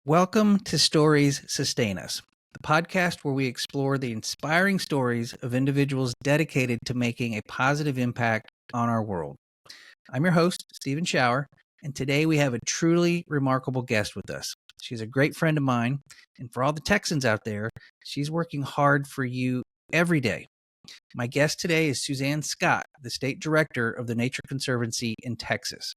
Welcome to Stories Sustain Us, the podcast where we explore the inspiring stories of individuals dedicated to making a positive impact on our world. I'm your host, Stephen Schauer, and today we have a truly remarkable guest with us. She's a great friend of mine, and for all the Texans out there, she's working hard for you every day. My guest today is Suzanne Scott, the State Director of the Nature Conservancy in Texas.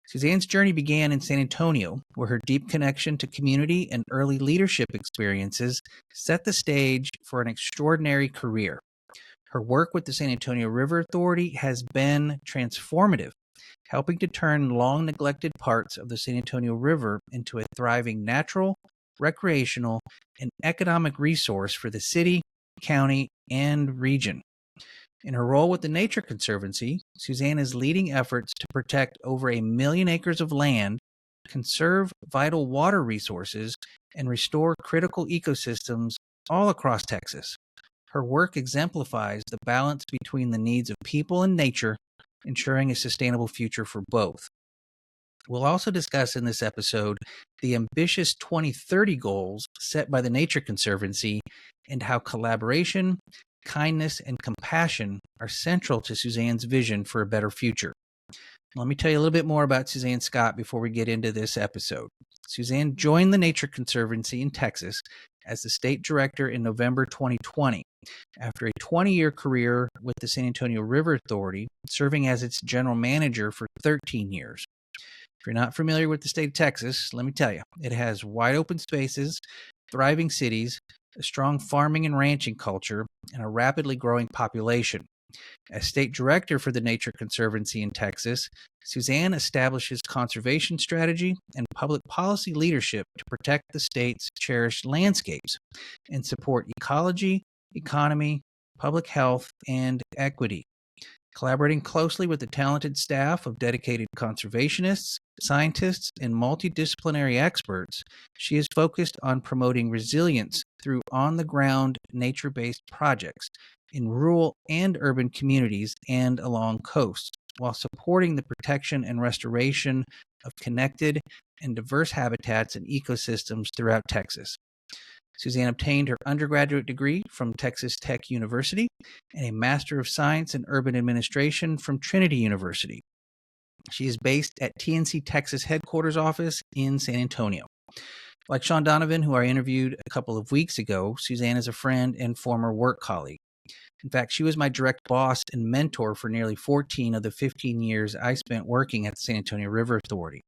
Suzanne's journey began in San Antonio, where her deep connection to community and early leadership experiences set the stage for an extraordinary career. Her work with the San Antonio River Authority has been transformative, helping to turn long-neglected parts of the San Antonio River into a thriving natural, recreational, and economic resource for the city, county, and region. In her role with the Nature Conservancy, Suzanne is leading efforts to protect over 1 million acres of land, conserve vital water resources, and restore critical ecosystems all across Texas. Her work exemplifies the balance between the needs of people and nature, ensuring a sustainable future for both. We'll also discuss in this episode the ambitious 2030 goals set by the Nature Conservancy and how collaboration, kindness, and compassion are central to Suzanne's vision for a better future. Let me tell you a little bit more about Suzanne Scott before we get into this episode. Suzanne joined the Nature Conservancy in Texas as the state director in November 2020, after a 20-year career with the San Antonio River Authority, serving as its general manager for 13 years. If you're not familiar with the state of Texas, let me tell you, it has wide open spaces, thriving cities, a strong farming and ranching culture, and a rapidly growing population. As state director for the Nature Conservancy in Texas, Suzanne establishes conservation strategy and public policy leadership to protect the state's cherished landscapes and support ecology, economy, public health, and equity. Collaborating closely with the talented staff of dedicated conservationists, scientists, and multidisciplinary experts, she is focused on promoting resilience through on-the-ground nature-based projects in rural and urban communities and along coasts, while supporting the protection and restoration of connected and diverse habitats and ecosystems throughout Texas. Suzanne obtained her undergraduate degree from Texas Tech University and a Master of Science in Urban Administration from Trinity University. She is based at TNC Texas headquarters office in San Antonio. Like Sean Donovan, who I interviewed a couple of weeks ago, Suzanne is a friend and former work colleague. In fact, she was my direct boss and mentor for nearly 14 of the 15 years I spent working at the San Antonio River Authority.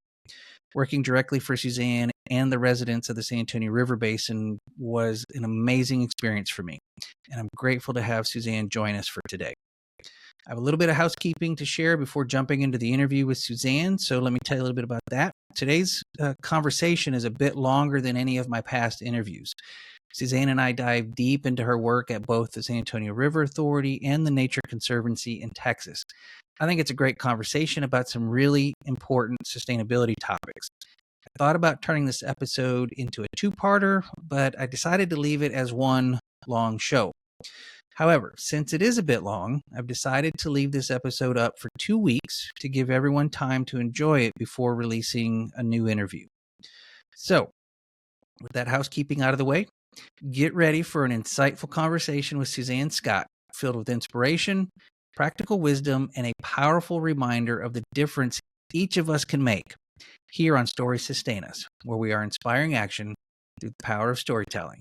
Working directly for Suzanne and the residents of the San Antonio River Basin was an amazing experience for me, and I'm grateful to have Suzanne join us for today. I have a little bit of housekeeping to share before jumping into the interview with Suzanne, so let me tell you a little bit about that. Today's conversation is a bit longer than any of my past interviews. Suzanne and I dive deep into her work at both the San Antonio River Authority and the Nature Conservancy in Texas. I think it's a great conversation about some really important sustainability topics. I thought about turning this episode into a two-parter, but I decided to leave it as one long show. However, since it is a bit long, I've decided to leave this episode up for 2 weeks to give everyone time to enjoy it before releasing a new interview. So, with that housekeeping out of the way, get ready for an insightful conversation with Suzanne Scott, filled with inspiration, practical wisdom, and a powerful reminder of the difference each of us can make here on Stories Sustain Us, where we are inspiring action through the power of storytelling.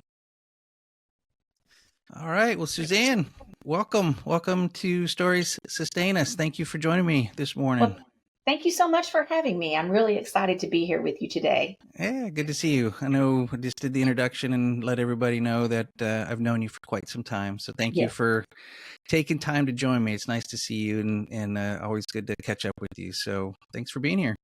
All right. Well, Suzanne, welcome. Welcome to Stories Sustain Us. Thank you for joining me this morning. Well, thank you so much for having me. I'm really excited to be here with you today. Yeah, good to see you. I know I just did the introduction and let everybody know that I've known you for quite some time. So thank you for taking time to join me. It's nice to see you and always good to catch up with you. So thanks for being here.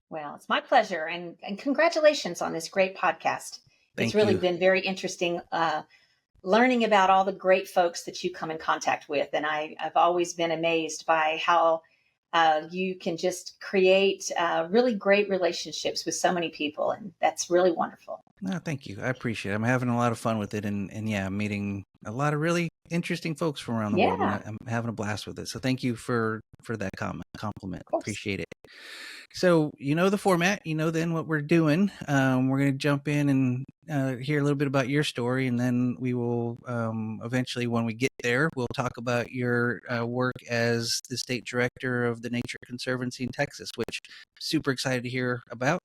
Well, it's my pleasure. And congratulations on this great podcast. It's really been very interesting learning about all the great folks that you come in contact with. And I've always been amazed by how you can just create really great relationships with so many people. And that's really wonderful. No, thank you. I appreciate it. I'm having a lot of fun with it, and yeah, I'm meeting a lot of really interesting folks from around the world, and Yeah, I'm having a blast with it. So thank you for that compliment. of course. Appreciate it. So you know the format, you know then what we're doing. We're going to jump in and hear a little bit about your story, and then we will eventually, when we get there, we'll talk about your work as the state director of the Nature Conservancy in Texas, which I'm super excited to hear about.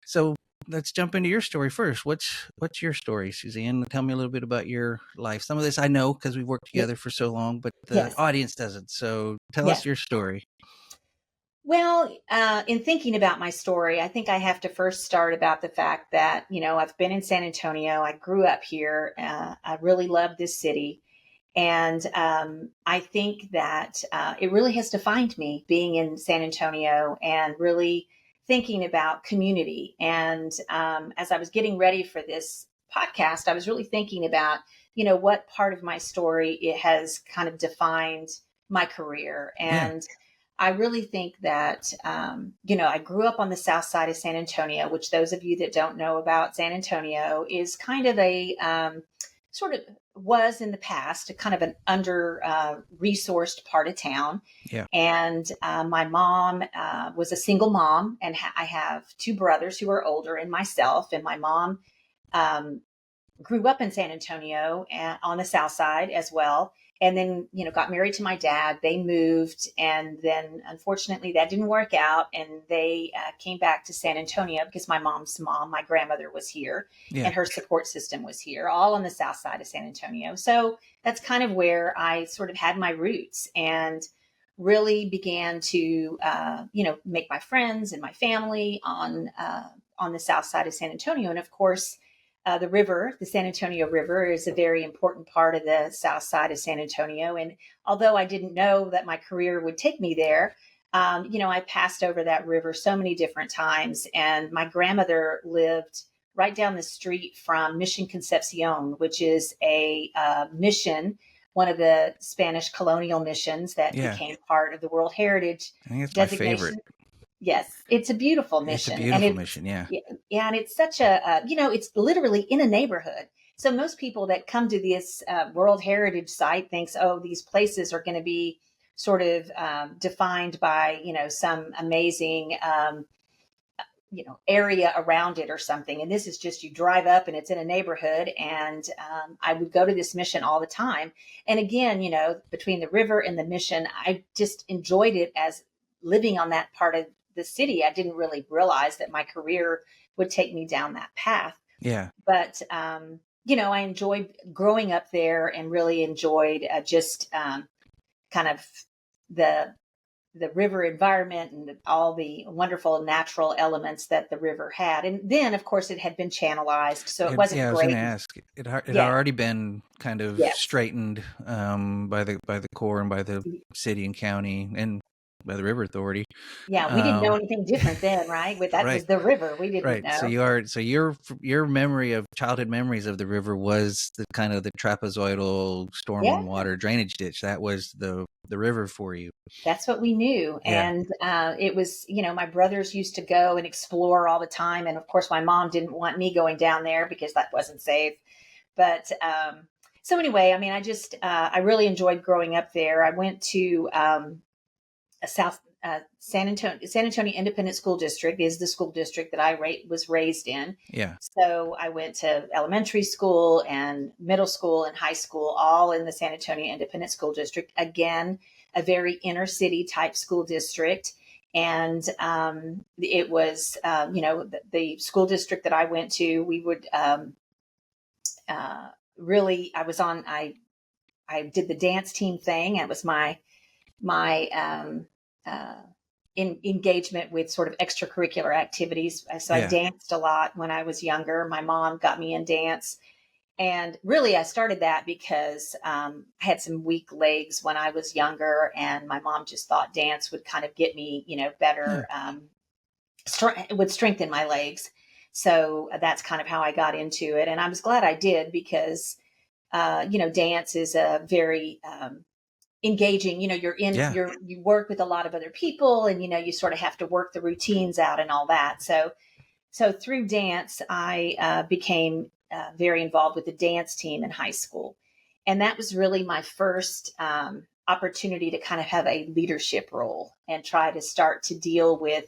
So let's jump into your story first. What's your story, Suzanne? Tell me a little bit about your life. Some of this I know because we've worked Y- together for so long, but the Yes, audience doesn't. So tell us yes. your story. Well, in thinking about my story, I think I have to first start about the fact that, I've been in San Antonio. I grew up here. I really love this city. And I think that it really has defined me being in San Antonio and really thinking about community. And as I was getting ready for this podcast, I was really thinking about, what part of my story it has kind of defined my career. Yeah. And I really think that, I grew up on the south side of San Antonio, which those of you that don't know about San Antonio is kind of a sort of was in the past a kind of an under resourced part of town. Yeah. And my mom was a single mom, and I have two brothers who are older and myself. And my mom um, grew up in San Antonio and on the south side as well. And then, got married to my dad. They moved. And then unfortunately that didn't work out. And they came back to San Antonio because my mom's mom, my grandmother, was here Yeah. and her support system was here, all on the south side of San Antonio. So that's kind of where I sort of had my roots and really began to, make my friends and my family on the south side of San Antonio. And of course, the river, the San Antonio River, is a very important part of the south side of San Antonio. And although I didn't know that my career would take me there, I passed over that river so many different times. And my grandmother lived right down the street from Mission Concepcion, which is a mission, one of the Spanish colonial missions that Yeah. became part of the World Heritage I think it's my favorite. designation. Yes, it's a beautiful It's a mission, and beautiful it's mission. Yeah. yeah, yeah, and it's such it's literally in a neighborhood. So most people that come to this World Heritage site thinks, oh, these places are going to be sort of defined by some amazing area around it or something. And this is just you drive up and it's in a neighborhood. And I would go to this mission all the time. And again, between the river and the mission, I just enjoyed it as living on that part of the city. I didn't really realize that my career would take me down that path. Yeah. But, I enjoyed growing up there and really enjoyed just kind of the river environment and all the wonderful natural elements that the river had. And then, of course, it had been channelized, so it wasn't Yeah, I was going to great. ask. It had Yeah. already been kind of Yes. straightened by the Corps and by the city and county and by the River Authority. Yeah. We didn't know Um, anything different then, right? With that right. was the river. We didn't Right. So know. your memory of childhood memories of the river was the kind of the trapezoidal Yeah. storm water drainage ditch. That was the river for you. That's what we knew. Yeah. And it was, my brothers used to go and explore all the time. And of course, my mom didn't want me going down there because that wasn't safe. But so anyway, I mean, I really enjoyed growing up there. I went to a South San Antonio Independent School District is the school district that I was raised in. Yeah. So I went to elementary school and middle school and high school, all in the San Antonio Independent School District. Again, a very inner city type school district. And it was, the school district that I went to, we would really, I did the dance team thing. It was my uh, engagement with sort of extracurricular activities. So I Yeah. danced a lot when I was younger. My mom got me in dance. And really, I started that because I had some weak legs when I was younger, and my mom just thought dance would kind of get me, Yeah. better, would strengthen my legs. So that's kind of how I got into it. And I was glad I did because, dance is a very engaging, Yeah. you work with a lot of other people and, you sort of have to work the routines out and all that. So So through dance, I became very involved with the dance team in high school. And that was really my first opportunity to kind of have a leadership role and try to start to deal with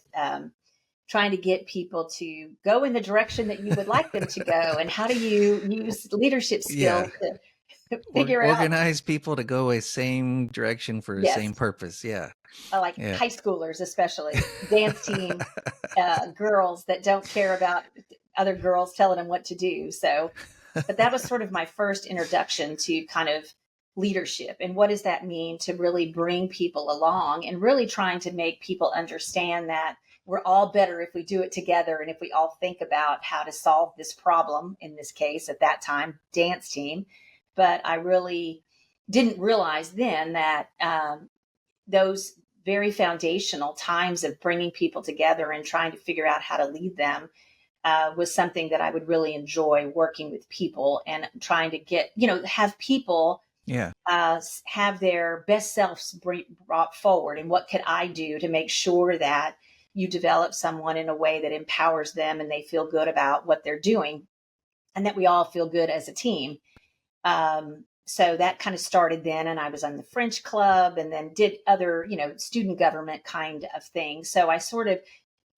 trying to get people to go in the direction that you would like them to go. And how do you use leadership Yeah. skills to figure out? Organize people to go a same direction for the Yes, same purpose. Yeah. like Yeah. high schoolers, especially dance team girls that don't care about other girls telling them what to do. So, but that was sort of my first introduction to kind of leadership and what does that mean to really bring people along and really trying to make people understand that we're all better if we do it together and if we all think about how to solve this problem, in this case at that time dance team. But I really didn't realize then that those very foundational times of bringing people together and trying to figure out how to lead them was something that I would really enjoy, working with people and trying to get, have people Yeah. have their best selves brought forward. And what could I do to make sure that you develop someone in a way that empowers them and they feel good about what they're doing and that we all feel good as a team. So that kind of started then, and I was on the French club and then did other, student government kind of things. So I sort of,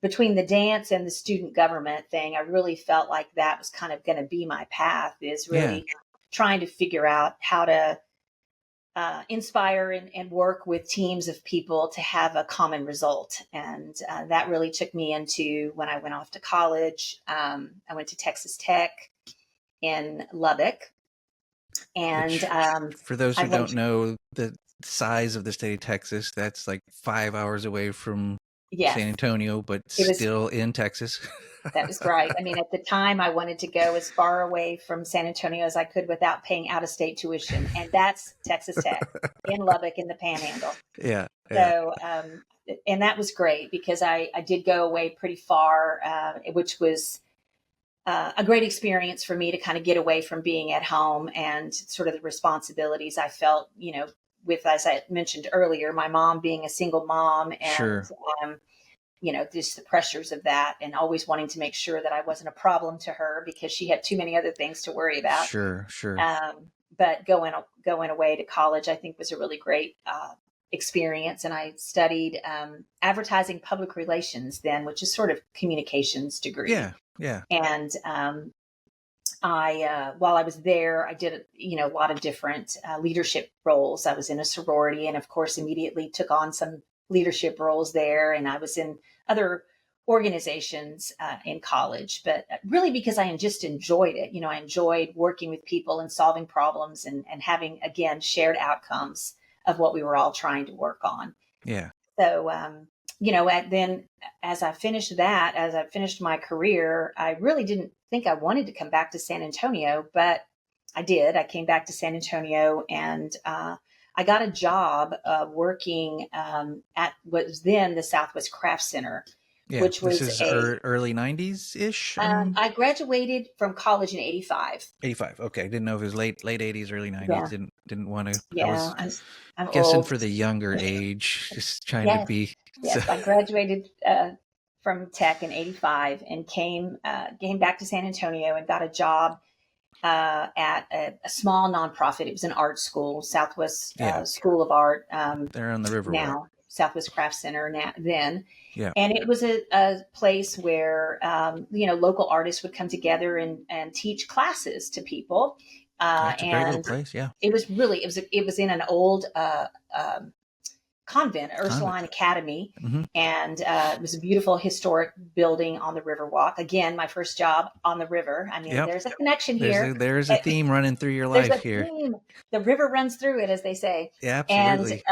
between the dance and the student government thing, I really felt like that was kind of going to be my path, is really trying to figure out how to inspire and work with teams of people to have a common result. And that really took me into when I went off to college. I went to Texas Tech in Lubbock. And Which, for those who I went, don't know the size of the state of Texas, that's like 5 hours away from yes, San Antonio, but it was, still in Texas. that was right. I mean, at the time I wanted to go as far away from San Antonio as I could without paying out of state tuition. And that's Texas Tech in Lubbock in the Panhandle. Yeah. So, and that was great because I did go away pretty far, which was a great experience for me to kind of get away from being at home and sort of the responsibilities I felt, with, as I mentioned earlier, my mom being a single mom and, Sure. Just the pressures of that and always wanting to make sure that I wasn't a problem to her because she had too many other things to worry about. Sure. But going away to college, I think was a really great experience. And I studied advertising public relations then, which is sort of communications degree. Yeah. And while I was there, I did, a lot of different leadership roles. I was in a sorority and of course immediately took on some leadership roles there. And I was in other organizations in college, but really because I just enjoyed it. I enjoyed working with people and solving problems and having, again, shared outcomes of what we were all trying to work on. Yeah. So, then as I finished my career, I really didn't think I wanted to come back to San Antonio, but I did. I came back to San Antonio and I got a job working at what was then the Southwest Craft Center, which was this is early 90s ish. I graduated from college in 85. 85. Okay. Didn't know if it was late 80s, early 90s. Yeah. Didn't want to. Yeah, I was I'm guessing old. for the younger age, just trying to Yes, be. yes. I graduated from Tech in 85 and came back to San Antonio and got a job at a small nonprofit. It was an art school, Southwest School of Art. They're on the Riverwalk. Now, Southwest Craft Center then. Yeah. And it was a place where, local artists would come together and teach classes to people. That's a great little place. Yeah. It was in an old convent, Ursuline Academy. Mm-hmm. And it was a beautiful historic building on the Riverwalk. Again, my first job on the river. I mean, there's a connection here. There's a theme running through your life here. Theme. The river runs through it, as they say. Yeah, absolutely.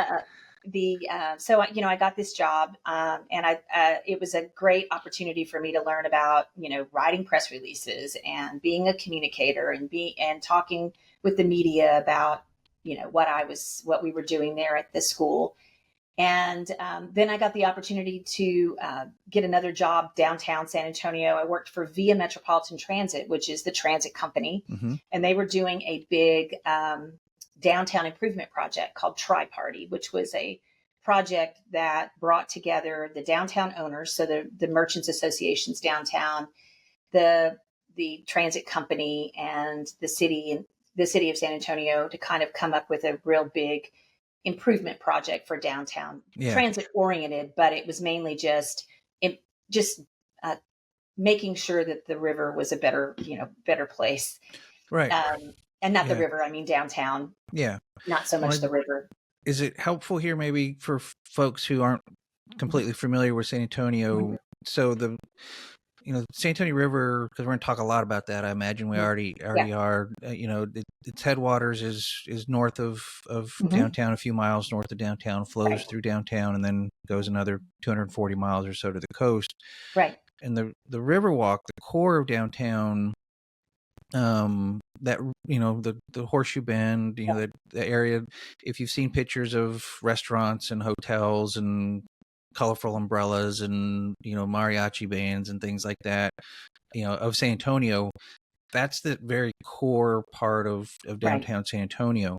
And so I got this job, and it was a great opportunity for me to learn about writing press releases and being a communicator and talking with the media about what we were doing there at the school. And then I got the opportunity to get another job downtown San Antonio. I worked for Via Metropolitan Transit, which is the transit company, and they were doing a big downtown improvement project called Tri-Party, which was a project that brought together the downtown owners, so the merchants associations downtown, the transit company, and the city of San Antonio, to kind of come up with a real big improvement project for downtown, transit oriented, but it was mainly just uh, making sure that the river was a better place, right? And not the river, I mean downtown, not so much the river. Is it helpful here maybe for folks who aren't completely familiar with San Antonio? So the San Antonio River, because we're going to talk a lot about that. I imagine we already are. Its headwaters is north of downtown, a few miles north of downtown, flows through downtown, and then goes another 240 miles or so to the coast. Right. And the Riverwalk, the core of downtown, that the Horseshoe Bend, the area. If you've seen pictures of restaurants and hotels and colorful umbrellas and mariachi bands and things like that, of San Antonio, that's the very core part of downtown San Antonio.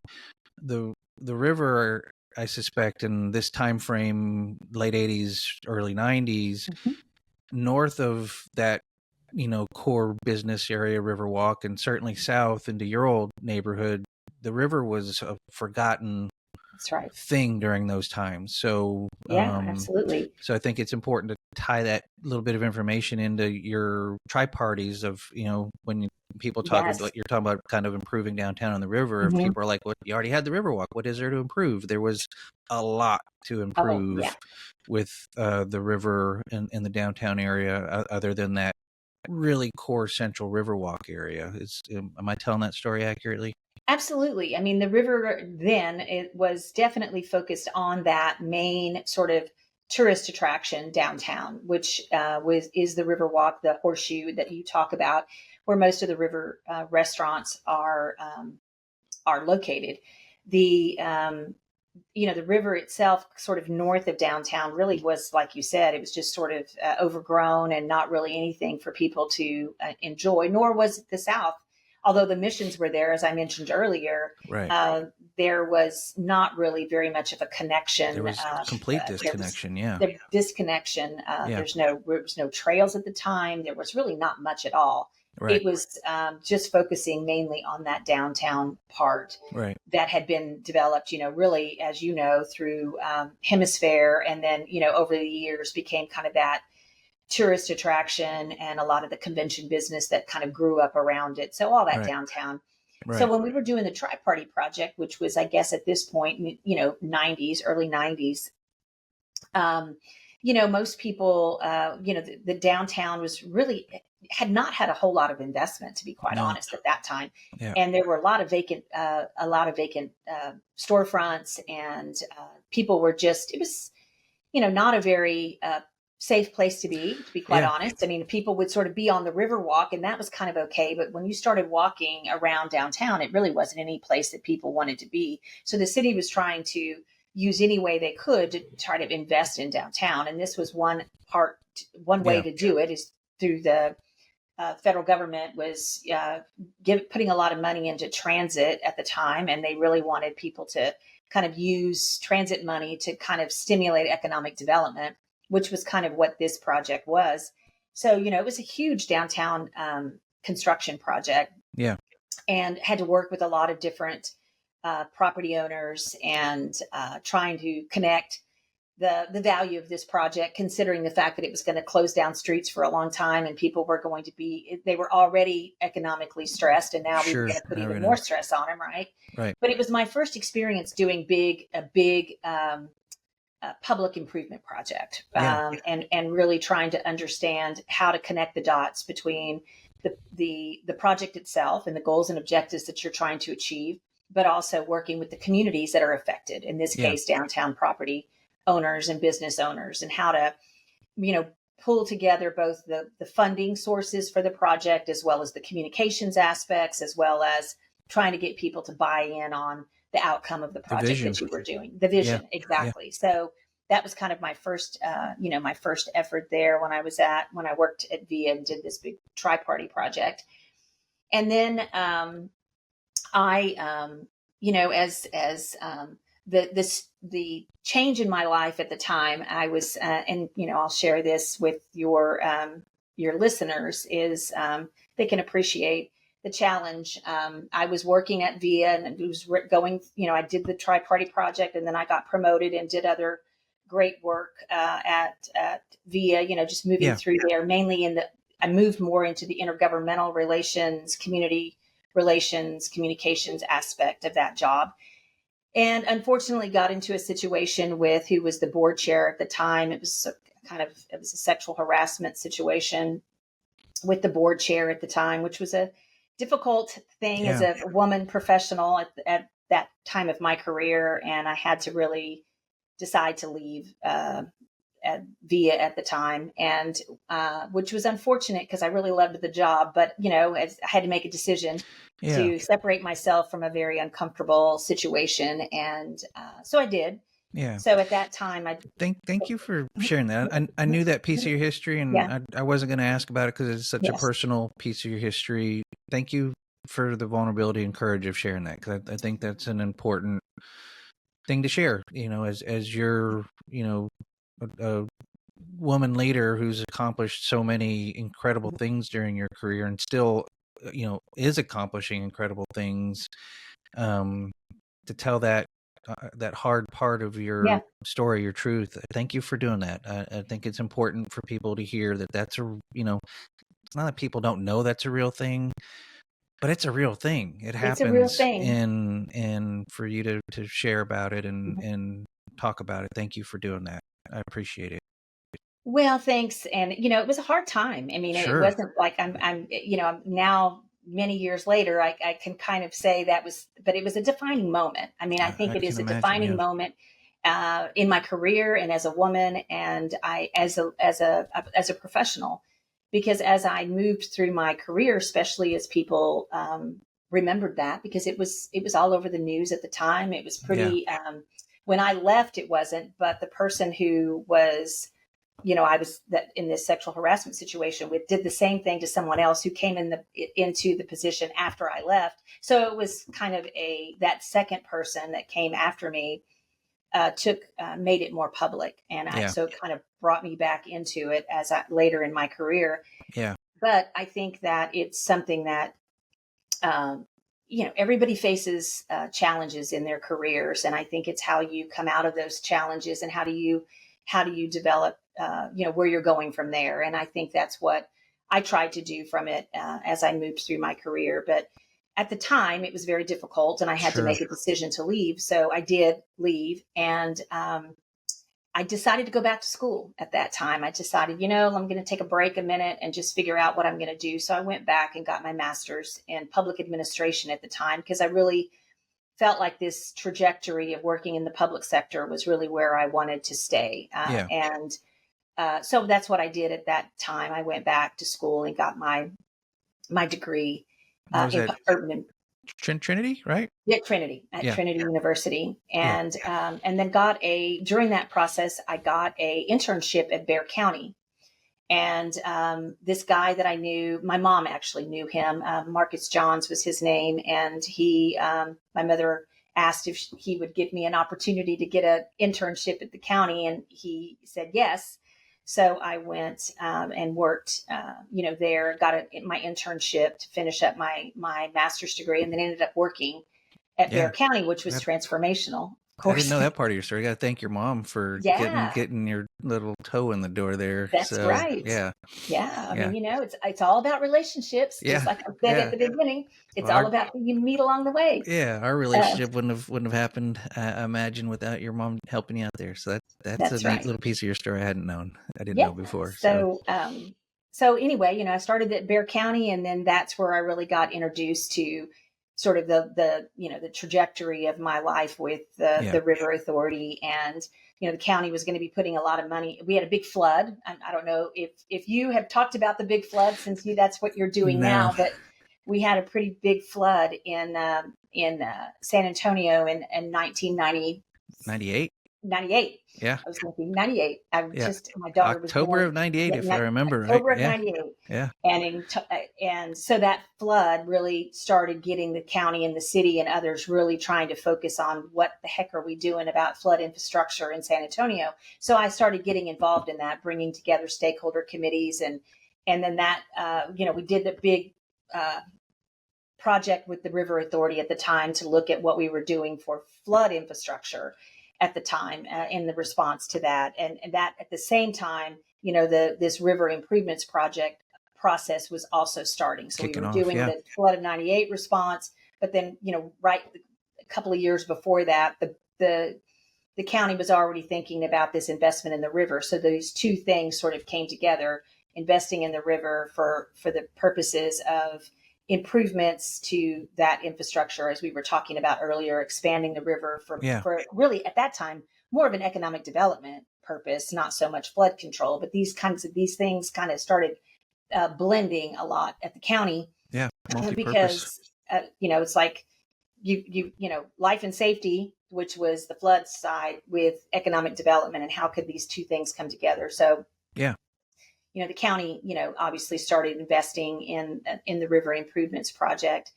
The river, I suspect, in this time frame, late 80s, early 90s, north of that core business area, Riverwalk, and certainly south into your old neighborhood, the river was a forgotten thing during those times. So absolutely. So I think it's important to tie that little bit of information into your tri-parties of, when people talk about, you're talking about kind of improving downtown on the river. If people are like, well, you already had the Riverwalk, what is there to improve? There was a lot to improve with the river and the downtown area, other than that really core central Riverwalk area. Am I telling that story accurately? Absolutely. I mean, the river then, it was definitely focused on that main sort of tourist attraction downtown, which is the Riverwalk, the Horseshoe that you talk about, where most of the river restaurants are located. The the river itself, sort of north of downtown, really was, like you said, it was just sort of overgrown and not really anything for people to enjoy, nor was it the south. Although the missions were there, as I mentioned earlier, there was not really very much of a connection. There was complete disconnection. The disconnection. There was no trails at the time. There was really not much at all. It was just focusing mainly on that downtown part that had been developed, really, as you know, through Hemisphere, and then, over the years became kind of that tourist attraction and a lot of the convention business that kind of grew up around it. So all that downtown. So when we were doing the Tri-Party project, which was, I guess, at this point, 90s, early 90s, most people, the downtown was really had not had a whole lot of investment, to be quite honest, at that time. And there were a lot of vacant storefronts, and people were it was, not a very safe place to be quite honest. I mean, people would sort of be on the Riverwalk, and that was kind of okay. But when you started walking around downtown, it really wasn't any place that people wanted to be. So the city was trying to use any way they could to try to invest in downtown. And this was one way to do it, is through the federal government was putting a lot of money into transit at the time. And they really wanted people to kind of use transit money to kind of stimulate economic development, which was kind of what this project was. So, it was a huge downtown construction project. And had to work with a lot of different property owners, and trying to connect the value of this project, considering the fact that it was going to close down streets for a long time, and people were going to they were already economically stressed, and now we were going to put even more stress on them. Right. But it was my first experience doing a big public improvement project, and really trying to understand how to connect the dots between the project itself and the goals and objectives that you're trying to achieve, but also working with the communities that are affected, in this case, downtown property owners and business owners, and how to, pull together both the funding sources for the project, as well as the communications aspects, as well as trying to get people to buy in on the outcome of the project that you were doing. The vision, exactly. So that was kind of my first, my first effort there when I worked at VIA and did this big Tri-Party project. And then I, as the change in my life at the time, I was, and I'll share this with your listeners, is they can appreciate the challenge. I was working at VIA, and it was going, I did the Tri-Party Project, and then I got promoted and did other great work at VIA, just moving through there, mainly I moved more into the intergovernmental relations, community relations, communications aspect of that job. And unfortunately got into a situation with who was the board chair at the time. It was a sexual harassment situation with the board chair at the time, which was a difficult thing as a woman professional at that time of my career. And I had to really decide to leave at VIA at the time, and which was unfortunate because I really loved the job. But, I had to make a decision to separate myself from a very uncomfortable situation. And so I did. Yeah. So at that time, thank you for sharing that. I knew that piece of your history, and I wasn't going to ask about it because it's such a personal piece of your history. Thank you for the vulnerability and courage of sharing that, because I think that's an important thing to share. As you're, a woman leader who's accomplished so many incredible things during your career, and still, is accomplishing incredible things. To tell that hard part of your story, your truth. Thank you for doing that. I think it's important for people to hear that that's it's not that people don't know that's a real thing, but it's a real thing. It happens. It's a real thing. And for you to share about it and talk about it. Thank you for doing that. I appreciate it. Well, thanks. And, it was a hard time. I mean, It wasn't like I'm now many years later, I can kind of say but it was a defining moment. I mean, I think it is a defining moment in my career and as a woman, and as a professional, because as I moved through my career, especially as people remembered that, because it was all over the news at the time. It was pretty, when I left, it wasn't, but the person who was, I was in this sexual harassment situation did the same thing to someone else who came into the position after I left. So it was kind of that second person that came after me made it more public, and so it kind of brought me back into it later in my career. Yeah. But I think that it's something that everybody faces challenges in their careers, and I think it's how you come out of those challenges and how do you develop where you're going from there. And I think that's what I tried to do from it as I moved through my career. But at the time, it was very difficult, and I had to make a decision to leave. So I did leave, and I decided to go back to school at that time. I decided, I'm going to take a break a minute and just figure out what I'm going to do. So I went back and got my master's in public administration at the time, because I really felt like this trajectory of working in the public sector was really where I wanted to stay. And so that's what I did at that time. I went back to school and got my degree in urban. Trinity, right? Yeah, Trinity, at Trinity University. And then during that process, I got a internship at Bexar County. And this guy that I knew, my mom actually knew him. Marcus Johns was his name. And my mother asked if he would give me an opportunity to get an internship at the county. And he said yes. So I went and worked, there, got my internship to finish up my master's degree, and then ended up working at Bexar County, which was transformational. Of course. I didn't know that part of your story. You got to thank your mom for getting your little toe in the door there. That's right. Yeah. I mean, it's all about relationships. Just like I said at the beginning, it's all about who you meet along the way. Yeah, our relationship wouldn't have happened, I imagine, without your mom helping you out there. So that's a neat little piece of your story I hadn't known. I didn't know before. So anyway, I started at Bexar County, and then that's where I really got introduced to sort of the trajectory of my life with the River Authority. And, the county was going to be putting a lot of money. We had a big flood. I don't know if you have talked about the big flood, since that's what you're doing now, but we had a pretty big flood in San Antonio in 1990. 98? 98. Yeah. I was thinking 98. Yeah. My daughter was October born of 98, if I remember right. October of Yeah. 98. Yeah. And so that flood really started getting the county and the city and others really trying to focus on what the heck are we doing about flood infrastructure in San Antonio. So I started getting involved in that, bringing together stakeholder committees. And then that, we did the big project with the River Authority at the time to look at what we were doing for flood infrastructure at the time in the response to that. And that at the same time, this river improvements project process was also starting. So we Kicking were off. doing Yeah. the flood of 98 response, but then, right a couple of years before that, the county was already thinking about this investment in the river. So those two things sort of came together, investing in the river for the purposes of improvements to that infrastructure, as we were talking about earlier, expanding the river for really at that time more of an economic development purpose, not so much flood control. But these things kind of started blending a lot at the county. Yeah, multi-purpose. Because it's like life and safety, which was the flood side, with economic development, and how could these two things come together. So yeah, the county, obviously started investing in the river improvements project.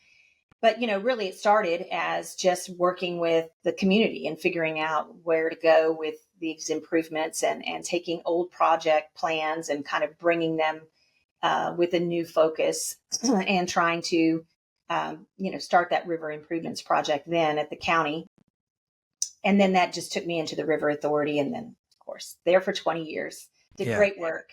But, really it started as just working with the community and figuring out where to go with these improvements and taking old project plans and kind of bringing them with a new focus and trying to, start that river improvements project then at the county. And then that just took me into the River Authority. And then, of course, there for 20 years, did great work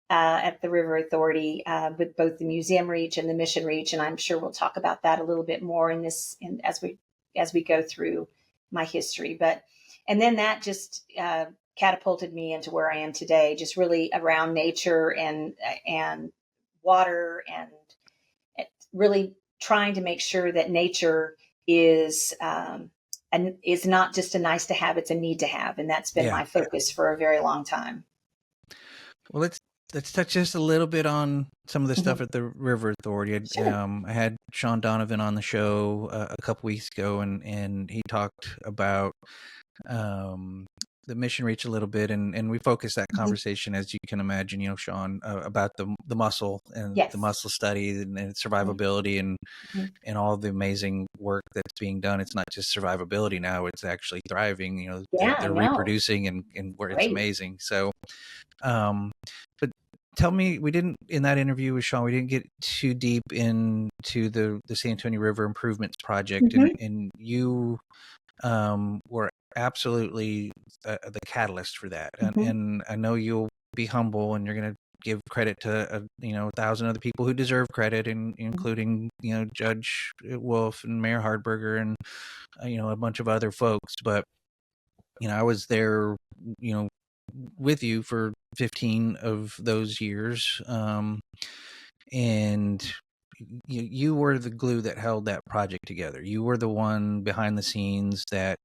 at the River Authority with both the museum reach and the mission reach, and I'm sure we'll talk about that a little bit more as we go through my history. And then that just catapulted me into where I am today, just really around nature and water, and really trying to make sure that nature is not just a nice to have; it's a need to have, and that's been my focus for a very long time. Well, let's touch just a little bit on some of the stuff at the River Authority. Sure. I had Sean Donovan on the show a couple weeks ago, and he talked about the mission reach a little bit, and we focused that conversation, as you can imagine, Sean, about the muscle and the muscle study and its survivability and all the amazing work that's being done. It's not just survivability now; it's actually thriving. They're reproducing and where it's amazing. So. But tell me, we didn't, in that interview with Sean, we didn't get too deep into the San Antonio River Improvements Project, and you were absolutely the catalyst for that. And I know you'll be humble, and you're going to give credit to 1,000 other people who deserve credit, including Judge Wolf and Mayor Hardberger and a bunch of other folks. But I was there, with you for 15 of those years, and you were the glue that held that project together. You were the one behind the scenes that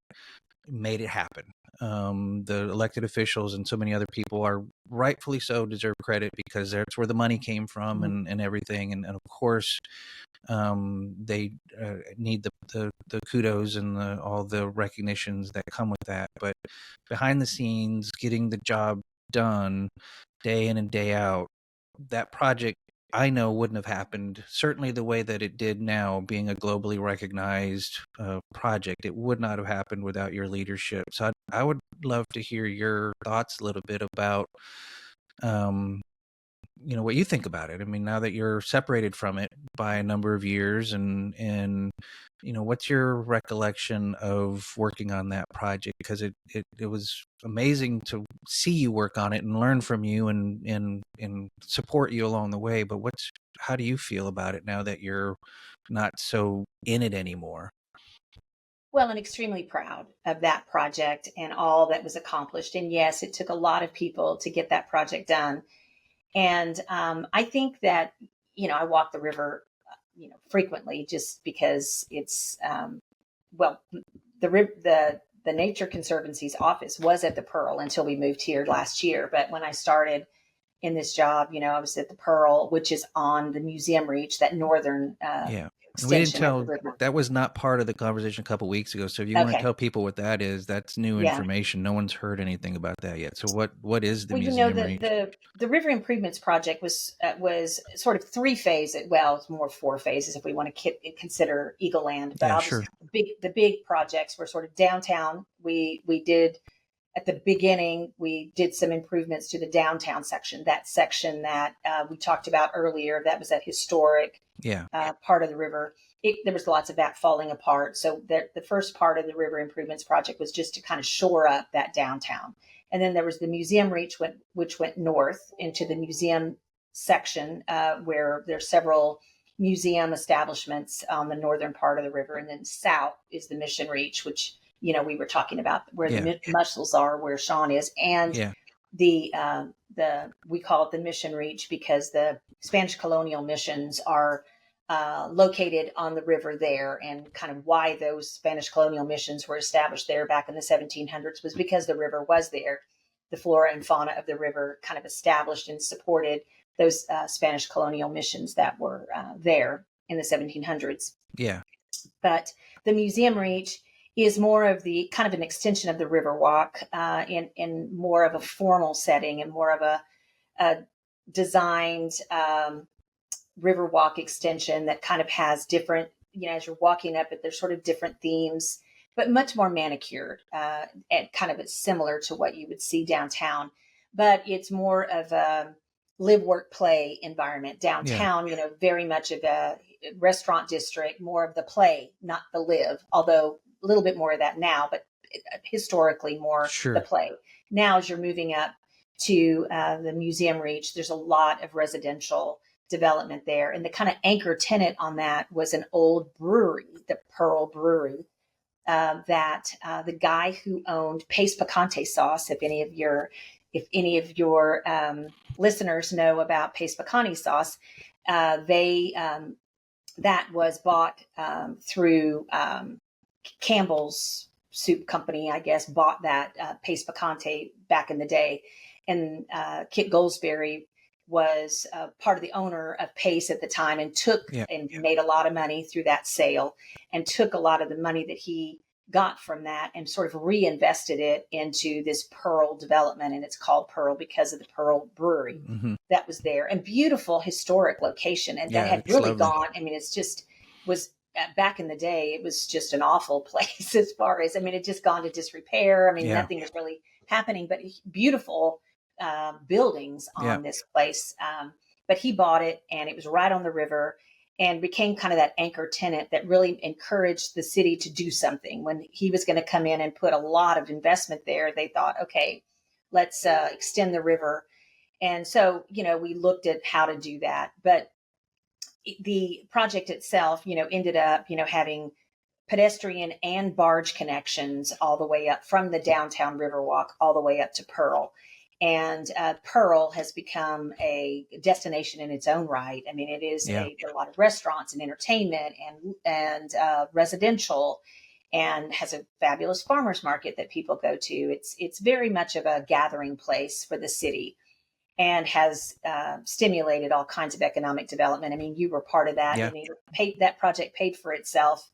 made it happen. The elected officials and so many other people are rightfully so deserve credit because that's where the money came from and everything. And of course, they need the kudos and all the recognitions that come with that. But behind the scenes, getting the job done day in and day out, that project, I know, wouldn't have happened certainly the way that it did now, being a globally recognized project. It would not have happened without your leadership. So I would love to hear your thoughts a little bit about what you think about it. I mean, now that you're separated from it by a number of years, and what's your recollection of working on that project? Because it was amazing to see you work on it and learn from you and support you along the way. But how do you feel about it now that you're not so in it anymore? Well, I'm extremely proud of that project and all that was accomplished. And yes, it took a lot of people to get that project done. And I think that, I walk the river, frequently, just because it's, the Nature Conservancy's office was at the Pearl until we moved here last year. But when I started in this job. I was at the Pearl, which is on the museum reach, that northern And we didn't extension of the tell, river. that was not part of the conversation a couple weeks ago. So if you want to Okay. tell people what that is, that's new Yeah. information. No one's heard anything about that yet. So what is the Well, museum reach? the River Improvements Project was sort of 3 phases. Well, it's more 4 phases if we want to consider Eagle Land. But Yeah, I'll sure. just the big projects were sort of downtown. We did at the beginning. We did some improvements to the downtown section. That section that we talked about earlier. That was that historic part of the river. There was lots of that falling apart. So the first part of the River Improvements Project was just to kind of shore up that downtown. And then there was the museum reach, which went north into the museum section, where there's several museum establishments on the northern part of the river. And then south is the mission reach, which, we were talking about, where the mussels are, where Sean is. And we call it the mission reach because the Spanish colonial missions are located on the river there, and kind of why those Spanish colonial missions were established there back in the 1700s was because the river was there. The flora and fauna of the river kind of established and supported those Spanish colonial missions that were there in the 1700s. Yeah. But the museum reach is more of the kind of an extension of the river walk in more of a formal setting and more of a designed Riverwalk extension that kind of has different, as you're walking up it, there's sort of different themes, but much more manicured, and kind of similar to what you would see downtown. But it's more of a live, work, play environment. Downtown, very much of a restaurant district, more of the play, not the live, although a little bit more of that now, but historically more the play. Now, as you're moving up to the museum reach, there's a lot of residential development there. And the kind of anchor tenant on that was an old brewery, the Pearl Brewery, that the guy who owned Pace Picante sauce, if any of your listeners know about Pace Picante sauce, that was bought through Campbell's Soup Company, I guess, bought that Pace Picante back in the day. And Kit Goldsberry was part of the owner of Pace at the time, and made a lot of money through that sale, and took a lot of the money that he got from that and sort of reinvested it into this Pearl development. And it's called Pearl because of the Pearl Brewery that was there, and beautiful historic location. And that had really gone. I mean, it's just was back in the day, it was just an awful place as far as, it just gone to disrepair. Nothing was really happening, but beautiful buildings on this place. But he bought it, and it was right on the river, and became kind of that anchor tenant that really encouraged the city to do something. When he was going to come in and put a lot of investment there, they thought, okay, let's extend the river. And so, we looked at how to do that. But the project itself, ended up, having pedestrian and barge connections all the way up from the downtown Riverwalk all the way up to Pearl. And Pearl has become a destination in its own right. It is a lot of restaurants and entertainment and residential, and has a fabulous farmers market that people go to. It's very much of a gathering place for the city, and has stimulated all kinds of economic development. You were part of that. Yeah. That project paid for itself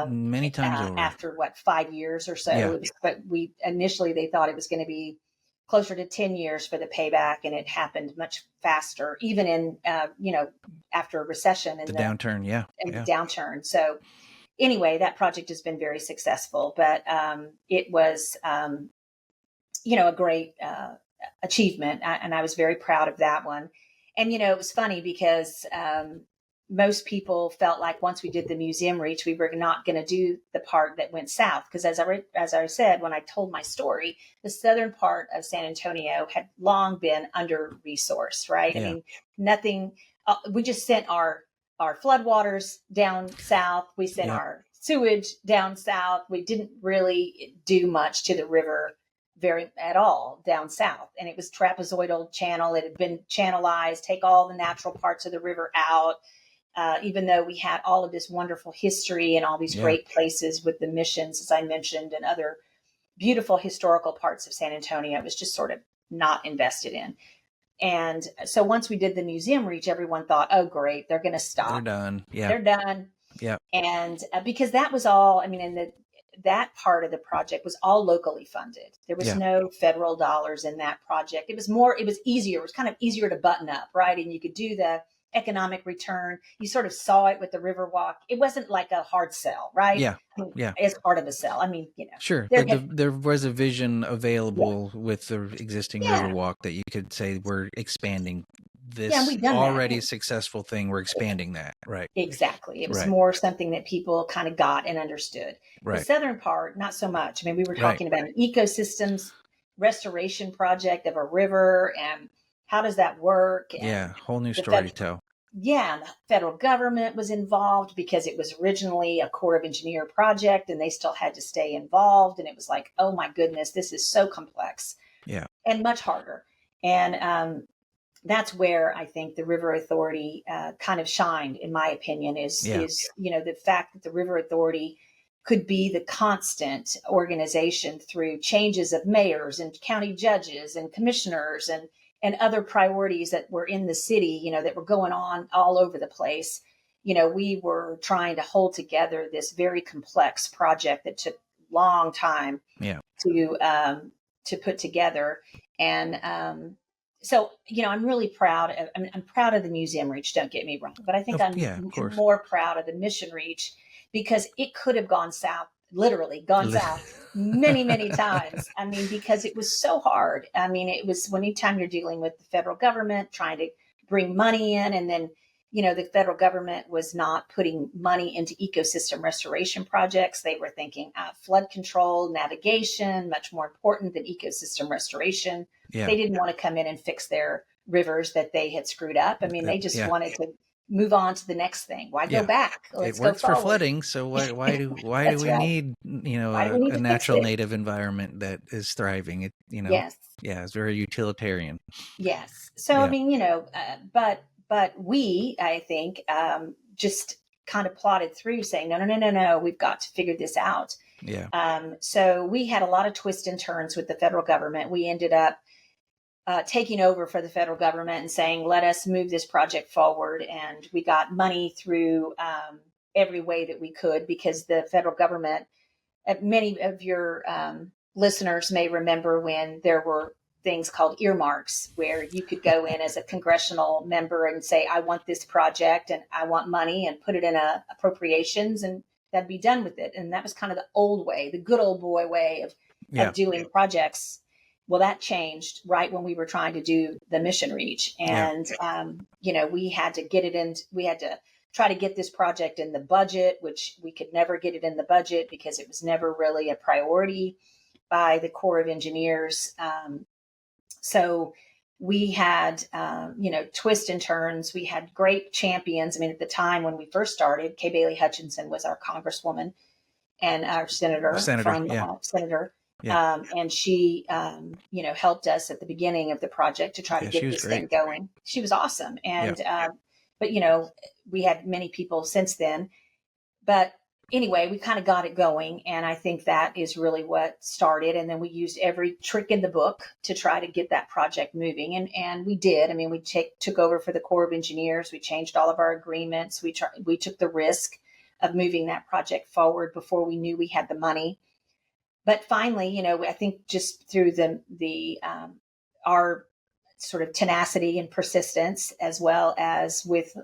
many times over. After 5 years or so. Yeah. But initially they thought it was going to be closer to 10 years for the payback, and it happened much faster, even in after a recession and the downturn. The downturn. So anyway, that project has been very successful, but it was a great achievement, and I was very proud of that one. And it was funny because most people felt like once we did the museum reach, we were not going to do the part that went south. Because as I said, when I told my story, the southern part of San Antonio had long been under-resourced, right? Yeah. Nothing, we just sent our floodwaters down south. We sent our sewage down south. We didn't really do much to the river at all down south. And it was trapezoidal channel. It had been channelized, take all the natural parts of the river out. Even though we had all of this wonderful history and all these great places with the missions, as I mentioned, and other beautiful historical parts of San Antonio, it was just sort of not invested in. And so once we did the museum reach, everyone thought, oh, great, they're going to stop. They're done. Yeah. They're done. Yeah. And because that was all, I mean, and that part of the project was all locally funded. There was no federal dollars in that project. It was easier. It was kind of easier to button up, right? And you could do the economic return. You sort of saw it with the Riverwalk. It wasn't like a hard sell, right? Yeah. I mean, as part of a sell. I mean, Sure. There was a vision available with the existing Riverwalk that you could say we're expanding this already successful thing. We're expanding that. Right. Exactly. It was more something that people kind of got and understood. Right. The southern part, not so much. I mean, we were talking about an ecosystems restoration project of a river and how does that work? And whole new story to tell. Yeah, and the federal government was involved because it was originally a Corps of Engineer project and they still had to stay involved. And it was like, oh my goodness, this is so complex. Yeah. And much harder. And that's where I think the River Authority kind of shined, in my opinion, is the fact that the River Authority could be the constant organization through changes of mayors and county judges and commissioners and other priorities that were in the city, that were going on all over the place. We were trying to hold together this very complex project that took a long time to put together. And so, I'm really proud. I'm proud of the museum reach. Don't get me wrong, but I think I'm more proud of the mission reach because it could have gone south, literally gone south many, many times. I mean, because it was so hard. I mean, it was anytime you're dealing with the federal government trying to bring money in, and then, the federal government was not putting money into ecosystem restoration projects. They were thinking flood control, navigation, much more important than ecosystem restoration. Yeah. They didn't want to come in and fix their rivers that they had screwed up. I mean, they just wanted to move on to the next thing. Why go back? It works for flooding, so why do we need a natural native environment that is thriving? Yes. Yeah, it's very utilitarian. Yes. So I mean, but we, I think, just kind of plotted through saying, no, we've got to figure this out. Yeah. So we had a lot of twists and turns with the federal government. We ended up taking over for the federal government and saying, let us move this project forward. And we got money through every way that we could because the federal government, many of your listeners may remember when there were things called earmarks where you could go in as a congressional member and say, I want this project and I want money, and put it in appropriations, and that'd be done with it. And that was kind of the old way, the good old boy way of doing projects. Well, that changed right when we were trying to do the mission reach. And, we had to get it in. We had to try to get this project in the budget, which we could never get it in the budget because it was never really a priority by the Corps of Engineers. So we had, twists and turns. We had great champions. I mean, at the time when we first started, Kay Bailey Hutchinson was our congresswoman and our senator. Yeah. And she, helped us at the beginning of the project to try to get this thing going. She was awesome. And, but, we had many people since then. But anyway, we kind of got it going. And I think that is really what started. And then we used every trick in the book to try to get that project moving. And we did. I mean, we took over for the Corps of Engineers. We changed all of our agreements. We took the risk of moving that project forward before we knew we had the money. But finally, I think just through our sort of tenacity and persistence, as well as with,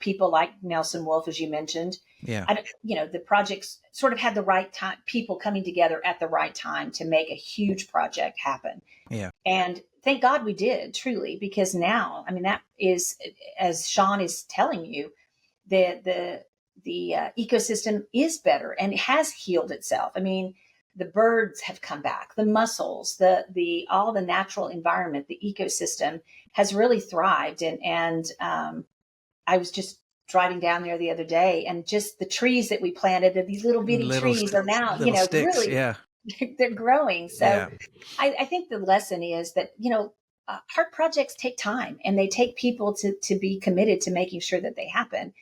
people like Nelson Wolff, as you mentioned, the projects sort of had the right time, people coming together at the right time to make a huge project happen. Yeah. And thank God we did, truly, because now, I mean, that is, as Sean is telling you, the ecosystem is better and it has healed itself. I mean, the birds have come back, the mussels, all the natural environment, the ecosystem has really thrived. And I was just driving down there the other day, and just the trees that we planted, these little bitty trees are now, sticks, really, they're growing. So I think the lesson is that, hard projects take time, and they take people to be committed to making sure that they happen.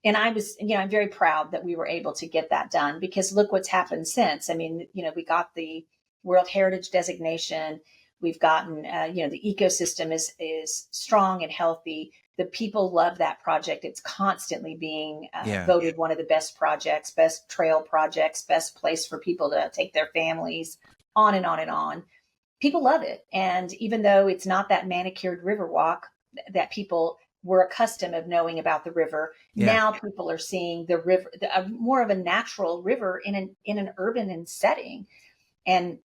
And I was, I'm very proud that we were able to get that done, because look what's happened since. I mean, we got the World Heritage designation. We've gotten, the ecosystem is strong and healthy. The people love that project. It's constantly being voted one of the best projects, best trail projects, best place for people to take their families, on and on and on. People love it. And even though it's not that manicured river walk that people were accustomed of knowing about the river, now people are seeing the river, more of a natural river in an urban setting. And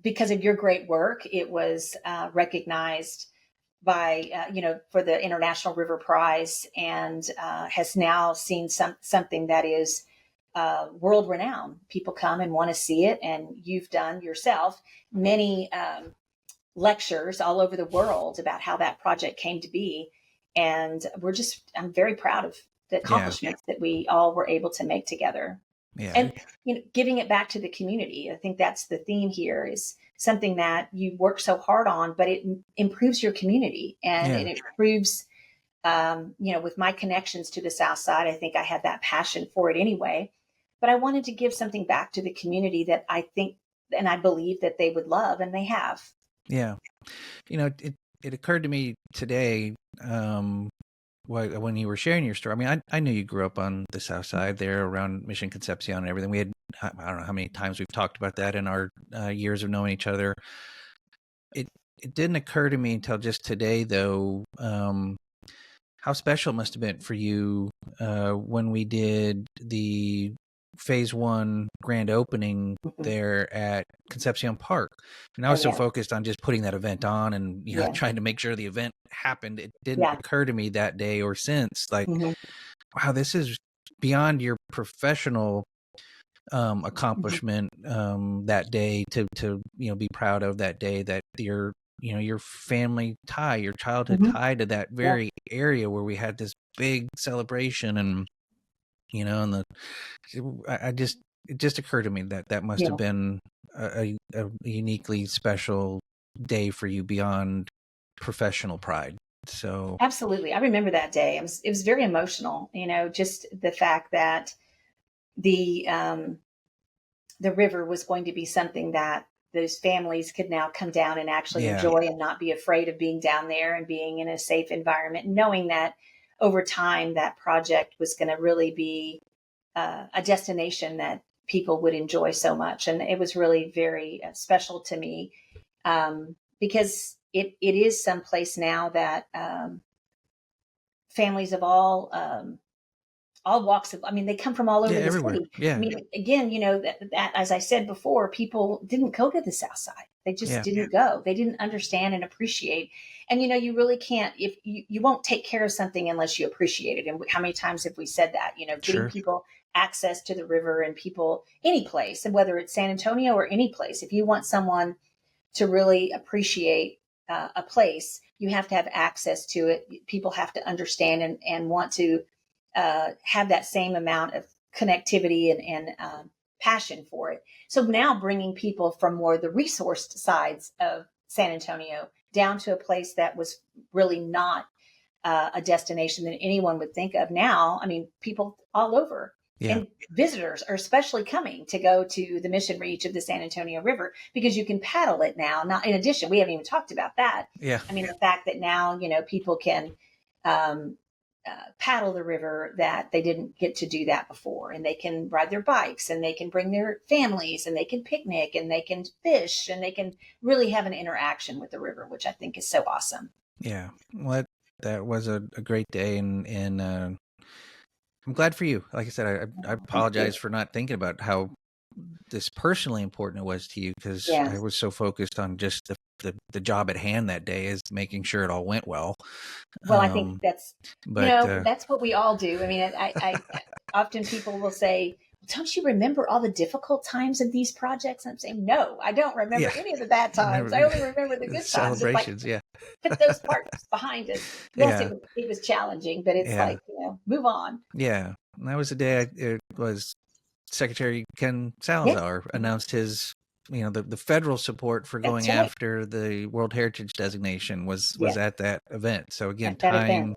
because of your great work, it was recognized by for the International River Prize, and has now seen something that is world renowned. People come and want to see it, and you've done yourself many lectures all over the world about how that project came to be. And I'm very proud of the accomplishments that we all were able to make together. And giving it back to the community. I think that's the theme here, is something that you work so hard on, but it improves your community, and it improves, with my connections to the South Side, I think I had that passion for it anyway, but I wanted to give something back to the community that I think, and I believe that they would love, and they have. Yeah. It occurred to me today, when you were sharing your story. I mean, I knew you grew up on the South Side there around Mission Concepcion and everything. We had, I don't know how many times we've talked about that in our years of knowing each other. It didn't occur to me until just today, though, how special it must have been for you when we did the phase 1 grand opening there at Concepcion Park. And I was so focused on just putting that event on and trying to make sure the event happened. It didn't occur to me that day or since, like, wow, this is beyond your professional accomplishment that day to be proud of that day, that your family tie, your childhood tie to that very area where we had this big celebration. And it just occurred to me that must have been a uniquely special day for you beyond professional pride. So absolutely, I remember that day. It was very emotional. Just the fact that the river was going to be something that those families could now come down and actually enjoy, and not be afraid of being down there and being in a safe environment, knowing that over time that project was going to really be a destination that people would enjoy so much. And it was really very special to me, because it is someplace now that families of all walks of, they come from all over the everywhere. city. I mean, again, that as I said before, people didn't go to the South Side. They just didn't go. They didn't understand and appreciate. And, you really can't, if you won't take care of something unless you appreciate it. And how many times have we said that, getting people access to the river, and people, any place, and whether it's San Antonio or any place, if you want someone to really appreciate a place, you have to have access to it. People have to understand and want to have that same amount of connectivity and passion for it. So now bringing people from more the resourced sides of San Antonio down to a place that was really not a destination that anyone would think of. Now, people all over, and visitors are especially coming to go to the Mission Reach of the San Antonio River, because you can paddle it now. Not in addition, we haven't even talked about that. The fact that now, people can paddle the river, that they didn't get to do that before, and they can ride their bikes, and they can bring their families, and they can picnic, and they can fish, and they can really have an interaction with the river, which I think is so awesome. Yeah. Well, that was a great day, and I'm glad for you. Like I said, I apologize for not thinking about how this personally important it was to you, because I was so focused on just the job at hand that day, is making sure it all went well. Well, I think that's, that's what we all do. I often people will say, don't you remember all the difficult times of these projects? And I'm saying, no, I don't remember any of the bad times. I only remember the good celebrations. Times. Put those parts behind us. Yes, it was challenging, but it's move on. Yeah. And that was the day it was Secretary Ken Salazar announced his, the federal support for going after the World Heritage designation was at that event. So again, tying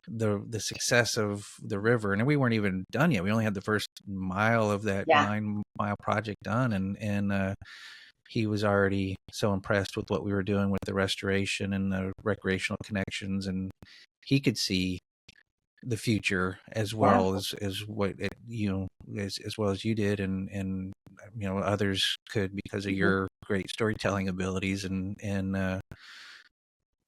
the success of the river, and we weren't even done yet. We only had the first mile of that 9-mile project done, and he was already so impressed with what we were doing with the restoration and the recreational connections, and he could see the future as Yeah. well as what it, as well as you did, and others could because of Mm-hmm. your great storytelling abilities, and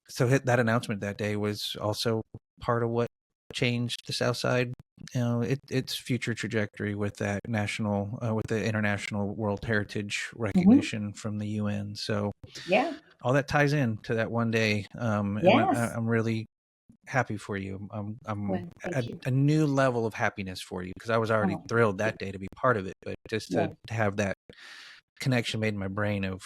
so that announcement that day was also part of what changed the South Side, its future trajectory with that with the international World Heritage Mm-hmm. recognition from the UN. So Yeah. all that ties in to that one day, and Yes. I'm really happy for you. I'm Well, thank you. a new level of happiness for you, because I was already Oh, thrilled that day to be part of it, but just yeah. to have that connection made in my brain of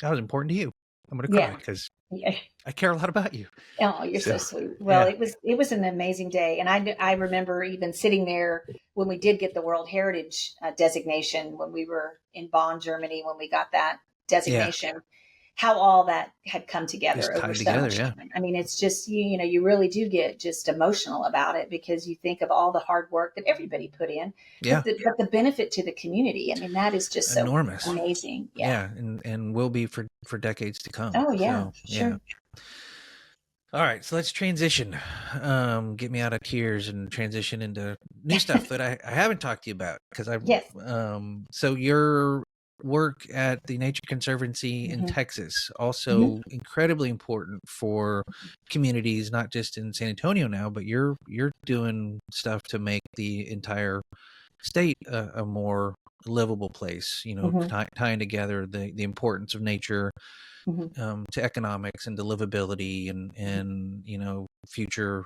that was important to you. I'm gonna cry Yeah. because Yeah. I care a lot about you. Oh, you're so So sweet. Well, yeah, it was an amazing day, and I remember even sitting there when we did get the World Heritage designation when we were in Bonn, Germany, when we got that yeah, designation. How all that had come together just over tied so together. much Yeah, time. I mean, it's just you really do get just emotional about it because you think of all the hard work that everybody put in, yeah, but the benefit to the community. I mean, that is just so enormous. amazing. Yeah. Yeah, and will be for decades to come. Oh yeah, So yeah. sure. All right, so let's transition. Get me out of tears and transition into new stuff that I haven't talked to you about, because I Yes. so your work at the Nature Conservancy in Hmm. Texas Hmm. also incredibly important for communities, not just in San Antonio now, but you're doing stuff to make the entire state a more livable place. Hmm. Tying together the importance of nature Hmm. to economics and to livability, and future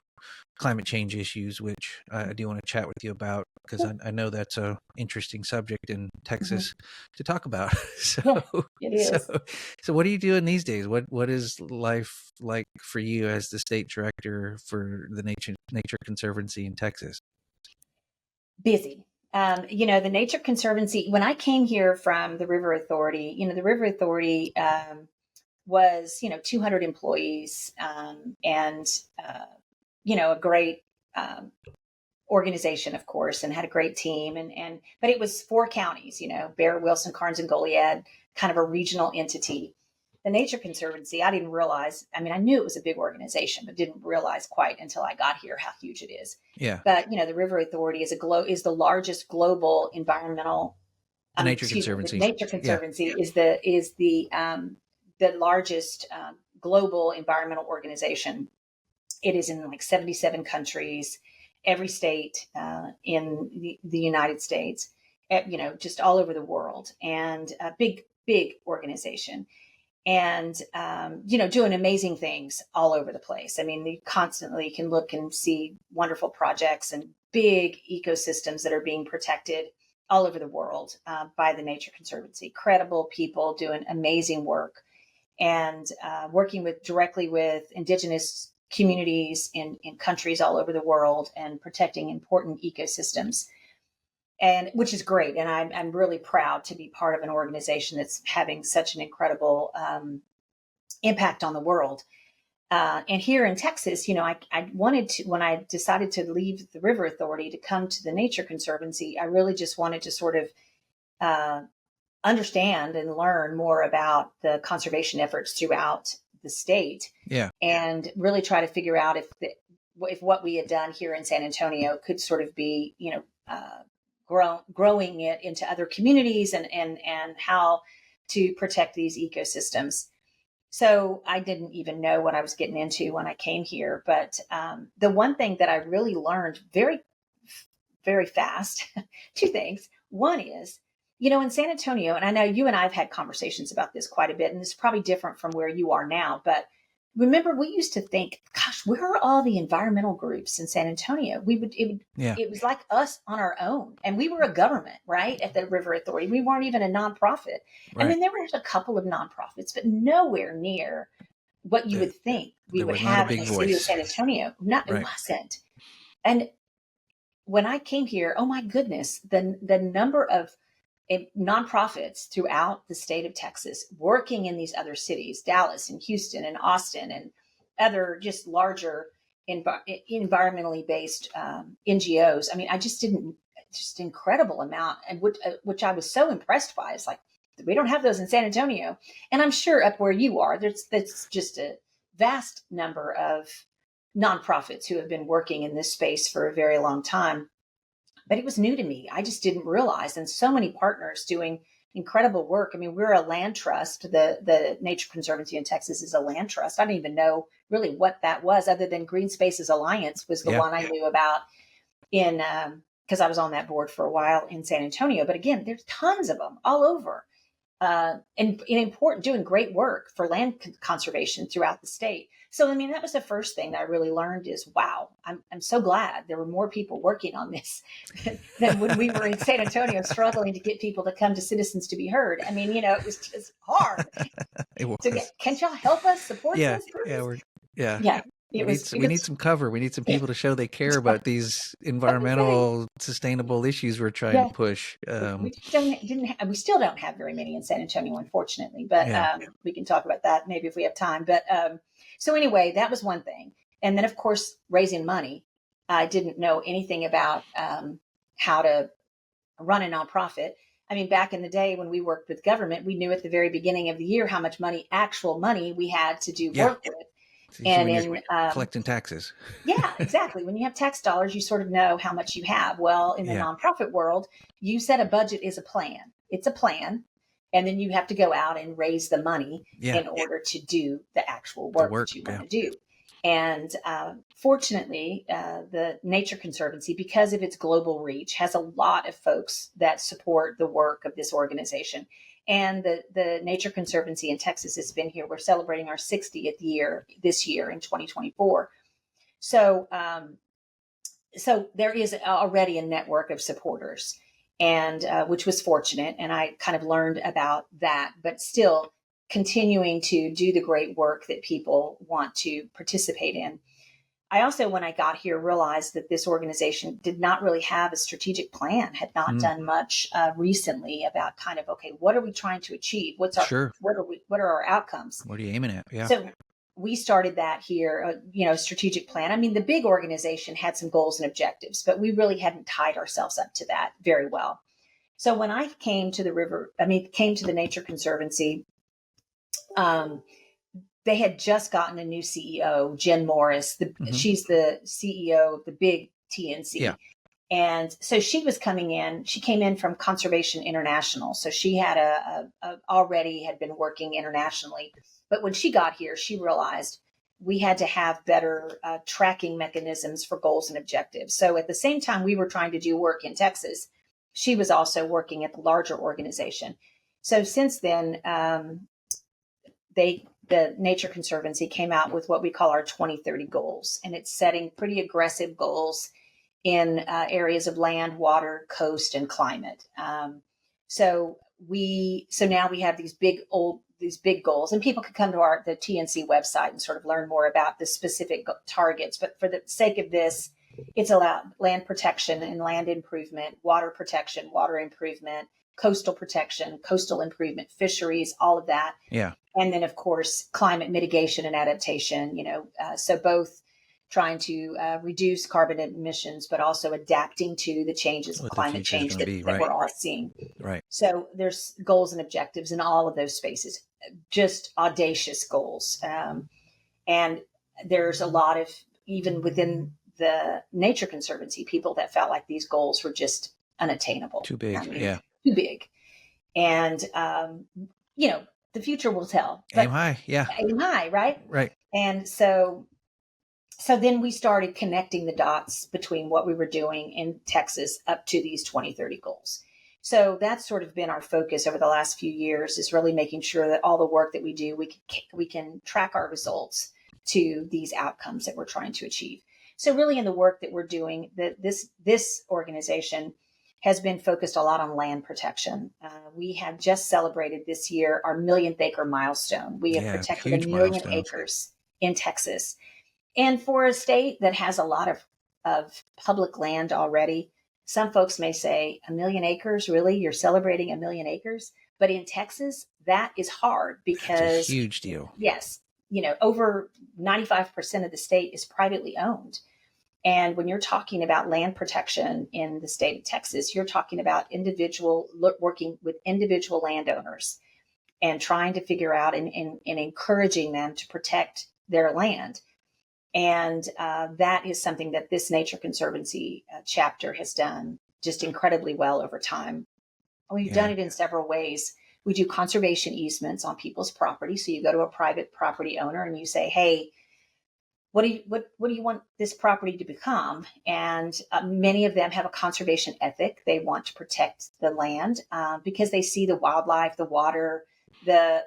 climate change issues, which I do want to chat with you about, because I know that's a interesting subject in Hmm. Texas to talk about. so Yeah, it so is. so what are you doing these days? What is life like for you as the state director for the Nature Conservancy in Texas? Busy. The Nature Conservancy, when I came here from the River Authority, the River Authority was, 200 employees, and, a great um, organization, of course, and had a great team. But it was 4 counties, Bear, Wilson, Carnes, and Goliad, kind of a regional entity. The Nature Conservancy, I didn't realize, I mean, I knew it was a big organization, but didn't realize quite until I got here how huge it is. Yeah, But, the River Authority is the largest global environmental, the Nature excuse me, the Conservancy. Nature Yeah, Conservancy is the largest global environmental organization. It is in like 77 countries, every state in the United States, just all over the world, and a big, big organization. And, doing amazing things all over the place. I mean, you constantly can look and see wonderful projects and big ecosystems that are being protected all over the world by the Nature Conservancy. Credible people doing amazing work, and working directly with indigenous communities in countries all over the world and protecting important ecosystems, and which is great. And I'm really proud to be part of an organization that's having such an incredible impact on the world. And here in Texas, I wanted to, when I decided to leave the River Authority to come to the Nature Conservancy, I really just wanted to sort of uh, understand and learn more about the conservation efforts throughout the state, yeah, and really try to figure out if what we had done here in San Antonio could sort of be, growing it into other communities, and how to protect these ecosystems. So I didn't even know what I was getting into when I came here. But the one thing that I really learned very, very fast, two things. One is, in San Antonio, and I know you and I have had conversations about this quite a bit, and it's probably different from where you are now, but remember, we used to think, gosh, where are all the environmental groups in San Antonio? yeah, It was like us on our own, and we were a government, right, at the River Authority. We weren't even a nonprofit. I right. mean, there were a couple of nonprofits, but nowhere near what you The, would think we there would was not a have in big the city of voice. San Antonio. No, it Right. wasn't. And when I came here, oh my goodness, the number of nonprofits throughout the state of Texas working in these other cities, Dallas and Houston and Austin and other just larger environmentally based NGOs. I mean, I just didn't, just incredible amount, and which I was so impressed by. It's like we don't have those in San Antonio. And I'm sure up where you are, that's just a vast number of nonprofits who have been working in this space for a very long time. But it was new to me. I just didn't realize, and so many partners doing incredible work. I mean, we're a land trust. The Nature Conservancy in Texas is a land trust. I didn't even know really what that was, other than Green Spaces Alliance was the one I knew about in because I was on that board for a while in San Antonio. But again, there's tons of them all over, and important, doing great work for land conservation throughout the state. So, I mean, that was the first thing that I really learned is, wow, I'm so glad there were more people working on this than when we were in San Antonio struggling to get people to come to Citizens to be Heard. I mean, it was just hard. It was. Can y'all help us support this? Yeah. We need some cover. We need some people to show they care about these environmental, sustainable issues we're trying to push. We still don't have very many in San Antonio, unfortunately, but we can talk about that maybe if we have time. But so anyway, that was one thing. And then, of course, raising money. I didn't know anything about how to run a nonprofit. I mean, back in the day when we worked with government, we knew at the very beginning of the year how much actual money we had to do work with. And in collecting taxes. Yeah, exactly. When you have tax dollars, you sort of know how much you have. Well, in the nonprofit world, you said a budget is a plan. It's a plan. And then you have to go out and raise the money in order to do the actual work that you want to do. And fortunately, the Nature Conservancy, because of its global reach, has a lot of folks that support the work of this organization. And the Nature Conservancy in Texas has been here. We're celebrating our 60th year this year in 2024. So there is already a network of supporters, and which was fortunate. And I kind of learned about that, but still continuing to do the great work that people want to participate in. I also, when I got here, realized that this organization did not really have a strategic plan, had not done much recently about kind of, okay, what are we trying to achieve? What are our outcomes? What are you aiming at? Yeah. So we started that here, strategic plan. I mean, the big organization had some goals and objectives, but we really hadn't tied ourselves up to that very well. So when I came to the Nature Conservancy, they had just gotten a new CEO, Jen Morris. She's the CEO of the big TNC. Yeah. And so she was coming in. She came in from Conservation International. So she had already had been working internationally. But when she got here, she realized we had to have better tracking mechanisms for goals and objectives. So at the same time we were trying to do work in Texas, she was also working at the larger organization. So since then, the Nature Conservancy came out with what we call our 2030 goals, and it's setting pretty aggressive goals in areas of land, water, coast, and climate. So now we have these big goals, and people can come to the TNC website and sort of learn more about the specific targets. But for the sake of this, it's about land protection and land improvement, water protection, water improvement, coastal protection, coastal improvement, fisheries, all of that. Yeah. And then, of course, climate mitigation and adaptation, so both trying to reduce carbon emissions, but also adapting to the changes of climate change that we're all seeing. Right. So there's goals and objectives in all of those spaces, just audacious goals. And there's a lot of, even within the Nature Conservancy, people that felt like these goals were just unattainable. Too big. Too big. And, the future will tell. Aim high. Yeah. Aim high, right? Right. And so then we started connecting the dots between what we were doing in Texas up to these 2030 goals. So that's sort of been our focus over the last few years, is really making sure that all the work that we do, we can track our results to these outcomes that we're trying to achieve. So really in the work that we're doing, this organization has been focused a lot on land protection. We have just celebrated this year our millionth acre milestone. We have protected 1 million acres in Texas. And for a state that has a lot of public land already, some folks may say, 1 million acres, really? You're celebrating 1 million acres? But in Texas, that is hard because it's a huge deal. Yes. Over 95% of the state is privately owned. And when you're talking about land protection in the state of Texas, you're talking about working with individual landowners and trying to figure out and encouraging them to protect their land. And that is something that this Nature Conservancy chapter has done just incredibly well over time. We've done it in several ways. We do conservation easements on people's property. So you go to a private property owner and you say, hey, what do you want this property to become? And many of them have a conservation ethic. They want to protect the land because they see the wildlife, the water, the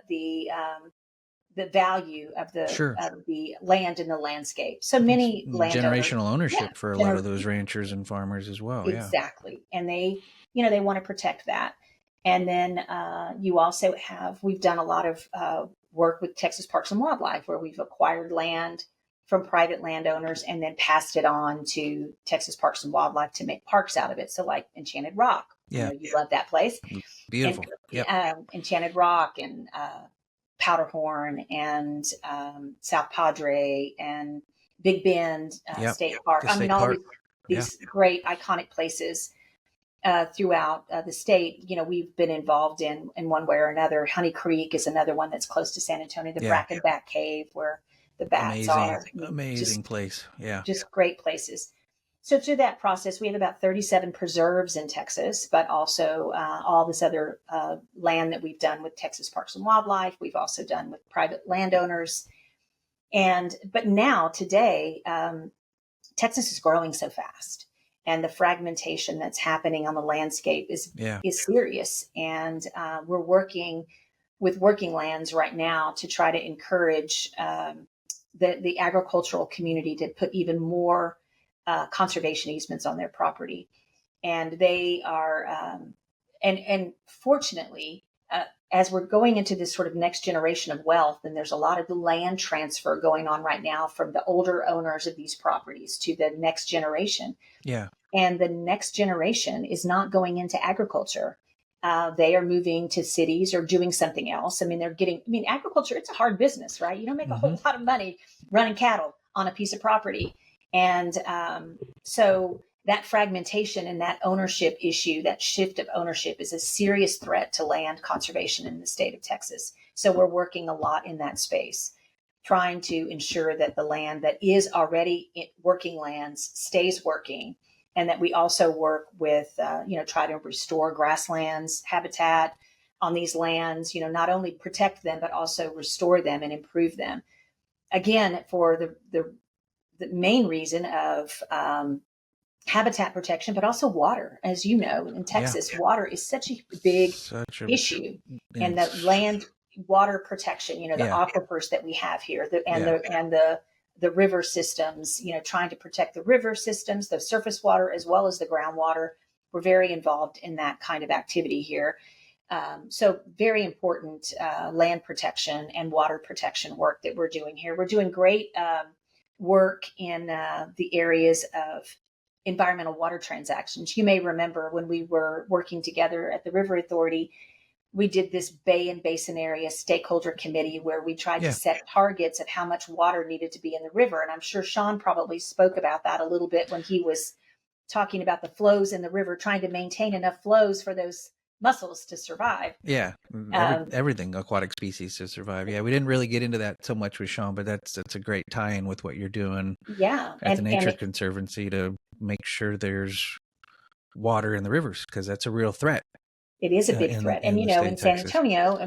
value of the land and the landscape. So many landowners, generational ownership for a lot of those ranchers and farmers as well. Exactly. And they want to protect that. And then we've done a lot of work with Texas Parks and Wildlife, where we've acquired land from private landowners and then passed it on to Texas Parks and Wildlife to make parks out of it. So like Enchanted Rock, you love that place. Beautiful. Enchanted Rock and Powderhorn and South Padre and Big Bend State Park. All these great iconic places throughout the state. We've been involved in one way or another. Honey Creek is another one that's close to San Antonio, the Brackenback Cave where the bats are. Amazing place. Yeah. Just great places. So through that process, we have about 37 preserves in Texas, but also all this other land that we've done with Texas Parks and Wildlife. We've also done with private landowners. But now, today, Texas is growing so fast, and the fragmentation that's happening on the landscape is serious. And we're working with Working Lands right now to try to encourage the agricultural community to put even more conservation easements on their property. And they are, and fortunately, as we're going into this sort of next generation of wealth, and there's a lot of land transfer going on right now from the older owners of these properties to the next generation. Yeah. And the next generation is not going into agriculture. They are moving to cities or doing something else. Agriculture, it's a hard business, right? You don't make a whole lot of money running cattle on a piece of property. And so that fragmentation and that ownership issue, that shift of ownership, is a serious threat to land conservation in the state of Texas. So we're working a lot in that space, trying to ensure that the land that is already working lands stays working, and that we also work with, try to restore grasslands, habitat on these lands, not only protect them, but also restore them and improve them. Again, for the main reason of habitat protection, but also water. As you know, in Texas, water is such a big issue. And the land water protection, the aquifers that we have here, the river systems, trying to protect the river systems, the surface water, as well as the groundwater. We're very involved in that kind of activity here. So very important land protection and water protection work that we're doing here. We're doing great work in the areas of environmental water transactions. You may remember when we were working together at the River Authority, we did this Bay and Basin Area Stakeholder Committee where we tried to set targets of how much water needed to be in the river. And I'm sure Sean probably spoke about that a little bit when he was talking about the flows in the river, trying to maintain enough flows for those mussels to survive. Yeah, everything, aquatic species to survive. Yeah, we didn't really get into that so much with Sean, but that's a great tie-in with what you're doing at the Nature Conservancy to make sure there's water in the rivers, because that's a real threat. It is a big threat. And, in San Antonio,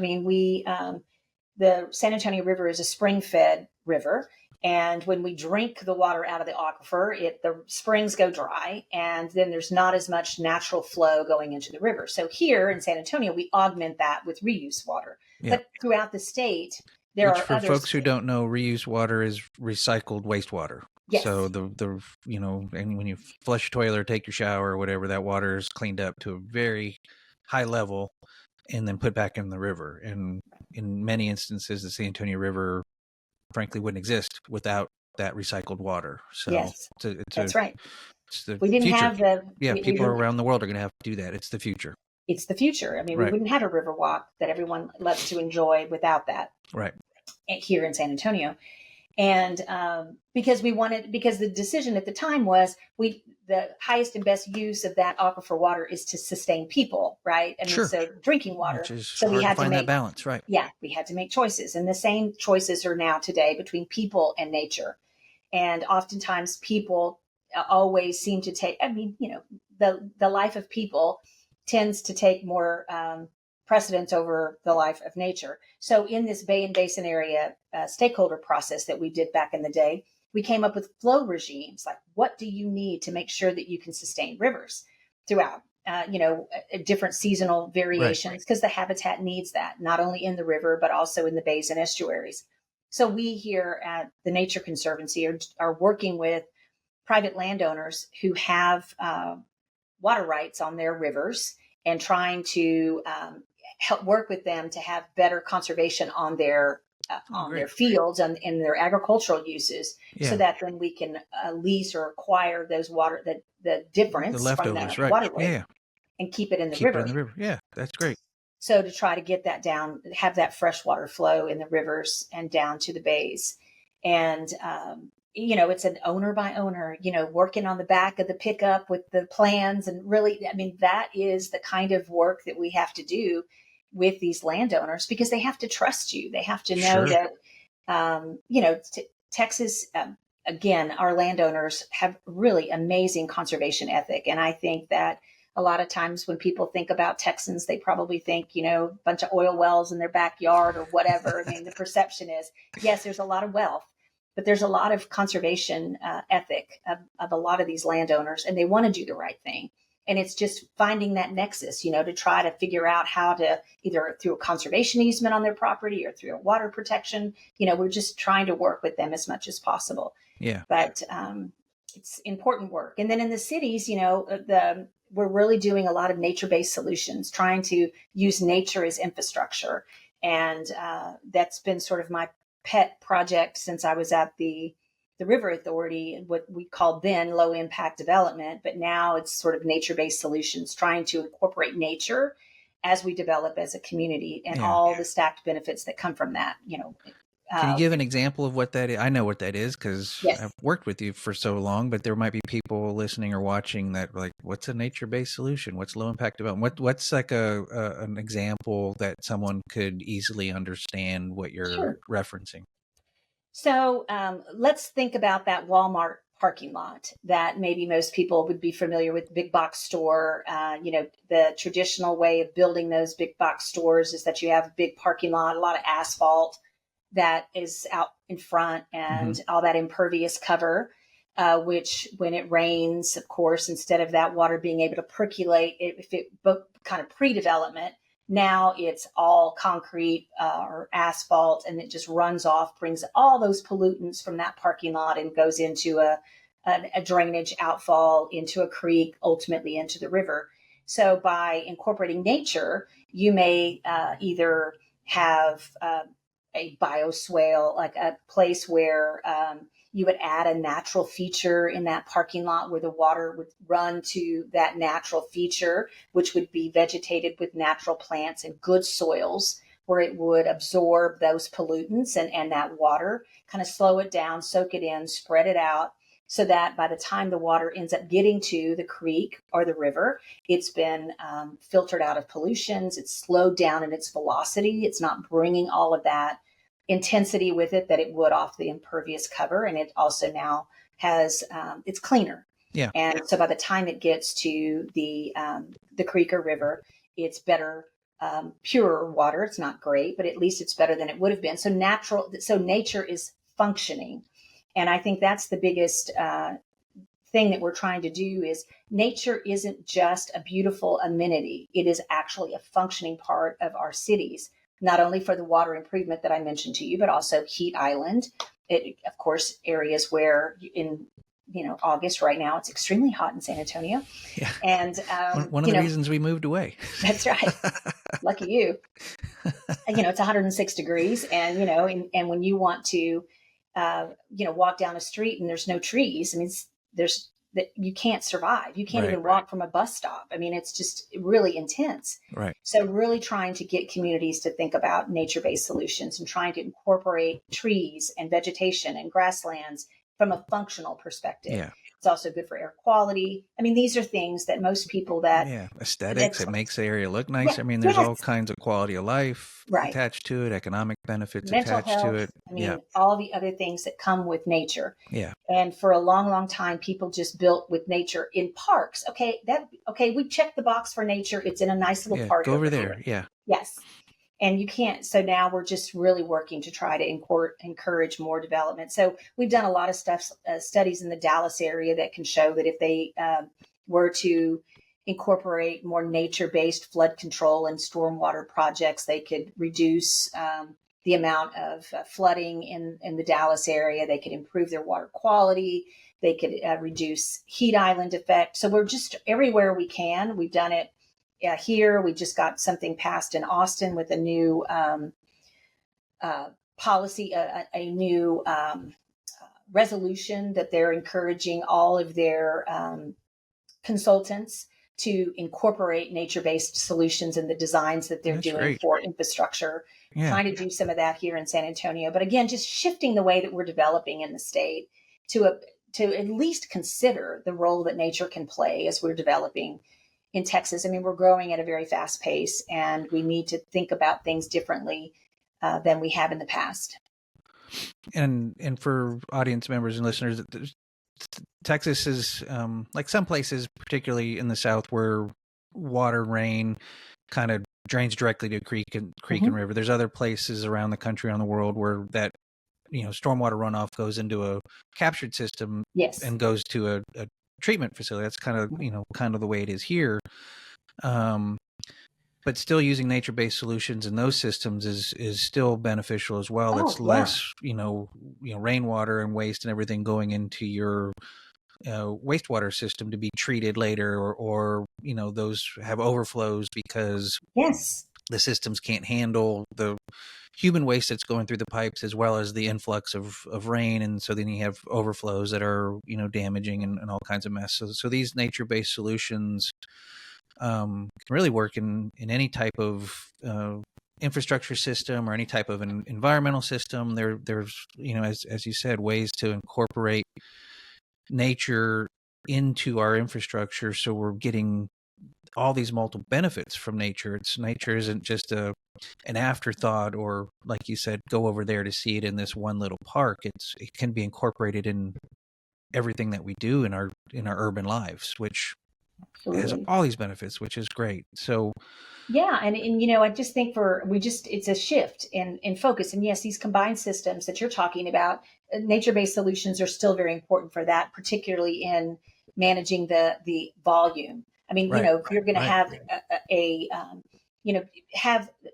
the San Antonio River is a spring-fed river. And when we drink the water out of the aquifer, the springs go dry, and then there's not as much natural flow going into the river. So here in San Antonio, we augment that with reuse water. Yeah. But throughout the state, for folks who don't know, reuse water is recycled wastewater. Yes. So and when you flush a toilet or take your shower or whatever, that water is cleaned up to a very high level and then put back in the river. And in many instances, the San Antonio River frankly wouldn't exist without that recycled water. So yes, that's right. It's the we didn't future. have the people around the world are going to have to do that. It's the future. It's the future. We wouldn't have a river walk that everyone loves to enjoy without that. Right. Here in San Antonio. And because the decision at the time was the highest and best use of that aquifer water is to sustain people, right? I mean, Sure. so drinking water. Which is So hard to find that balance, right? Yeah, we had to make choices. And the same choices are now today between people and nature. And oftentimes people always seem to take, the life of people tends to take more precedence over the life of nature. So in this Bay and Basin area stakeholder process that we did back in the day, we came up with flow regimes. Like, what do you need to make sure that you can sustain rivers throughout, different seasonal variations, because the habitat needs that, not only in the river, but also in the bays and estuaries. So we here at the Nature Conservancy are working with private landowners who have water rights on their rivers and trying to help work with them to have better conservation on their fields and in their agricultural uses, so that then we can lease or acquire those water, the difference, the leftovers, from the waterway, and keep it in the river. Yeah, that's great. So to try to get that down, have that freshwater flow in the rivers and down to the bays. And, it's an owner by owner, working on the back of the pickup with the plans. And really, I mean, that is the kind of work that we have to do with these landowners, because they have to trust you. They have to know that, Texas, again, our landowners have really amazing conservation ethic. And I think that a lot of times when people think about Texans, they probably think, a bunch of oil wells in their backyard or whatever. I mean, the perception is, yes, there's a lot of wealth, but there's a lot of conservation ethic of a lot of these landowners, and they want to do the right thing. And it's just finding that nexus, to try to figure out how to, either through a conservation easement on their property or through a water protection, we're just trying to work with them as much as possible. Yeah. But it's important work. And then in the cities, we're really doing a lot of nature-based solutions, trying to use nature as infrastructure. And that's been sort of my pet project since I was at the River Authority, what we called then low impact development, but now it's sort of nature-based solutions, trying to incorporate nature as we develop as a community and all the stacked benefits that come from that. Can you give an example of what that is? I know what that is because I've worked with you for so long, but there might be people listening or watching that like, what's a nature-based solution? What's low impact development? What's like an example that someone could easily understand what you're referencing? So let's think about that Walmart parking lot that maybe most people would be familiar with, big box store. The traditional way of building those big box stores is that you have a big parking lot, a lot of asphalt that is out in front, and all that impervious cover, which when it rains, of course, instead of that water being able to percolate, if it kind of pre-development, now it's all concrete or asphalt, and it just runs off, brings all those pollutants from that parking lot and goes into a drainage outfall into a creek, ultimately into the river. So by incorporating nature, you may either have a bioswale, like a place where you would add a natural feature in that parking lot where the water would run to that natural feature, which would be vegetated with natural plants and good soils, where it would absorb those pollutants and that water, kind of slow it down, soak it in, spread it out, so that by the time the water ends up getting to the creek or the river, it's been filtered out of pollutions, it's slowed down in its velocity, it's not bringing all of that intensity with it that it would off the impervious cover, and it also now has it's cleaner. Yeah. And so by the time it gets to the creek or river, it's better, purer water. It's not great, but at least it's better than it would have been. So nature is functioning, and I think that's the biggest thing that we're trying to do. Is nature isn't just a beautiful amenity; it is actually a functioning part of our cities. Not only for the water improvement that I mentioned to you, but also heat island. Of course, areas where in August right now, it's extremely hot in San Antonio. Yeah. And one of the reasons we moved away. That's right. Lucky you. It's 106 degrees, and and when you want to walk down a street and there's no trees, I mean, there's that you can't survive. You can't Right. even walk from a bus stop. I mean, it's just really intense. Right. So really trying to get communities to think about nature-based solutions and trying to incorporate trees and vegetation and grasslands from a functional perspective. Yeah. It's also good for air quality. I mean, these are things that most people that aesthetics, it makes the area look nice. yeah, I mean, there's yes, all kinds of quality of life right. attached to it, economic benefits Mental attached to it. health. I mean, all the other things that come with nature. Yeah. And for a long, long time, people just built with nature in parks. Okay, we checked the box for nature. It's in a nice little park Go over here. there. Yeah. Yes. And you can't. So now we're just really working to try to encourage more development. So we've done a lot of studies in the Dallas area that can show that if they were to incorporate more nature-based flood control and stormwater projects, they could reduce the amount of flooding in the Dallas area. They could improve their water quality. They could reduce heat island effect. So we're just everywhere we can. We've done it here. We just got something passed in Austin with a new policy, a new resolution that they're encouraging all of their consultants to incorporate nature-based solutions in the designs that they're doing for infrastructure. Trying to do some of that here in San Antonio. But again, just shifting the way that we're developing in the state to at least consider the role that nature can play as we're developing in Texas. I mean, we're growing at a very fast pace, and we need to think about things differently than we have in the past. And for audience members and listeners, Texas is like some places, particularly in the South, where water and rain kind of drains directly to creek and river. There's other places around the country, around the world, where that stormwater runoff goes into a captured system and goes to a treatment facility. That's kind of the way it is here. But still using nature-based solutions in those systems is still beneficial as well. It's less, rainwater and waste and everything going into your wastewater system to be treated later, or those have overflows because the systems can't handle the human waste that's going through the pipes as well as the influx of rain, and so then you have overflows that are damaging and all kinds of mess. So these nature-based solutions can really work in any type of infrastructure system or any type of an environmental system. There's as you said, ways to incorporate nature into our infrastructure, so we're getting all these multiple benefits from nature. Nature isn't just an afterthought, or like you said, go over there to see it in this one little park. It can be incorporated in everything that we do in our urban lives, which has all these benefits, which is great. So and I just think it's a shift in focus. And yes, these combined systems that you're talking about, nature-based solutions are still very important for that, particularly in managing the volume. I mean, if you're going to have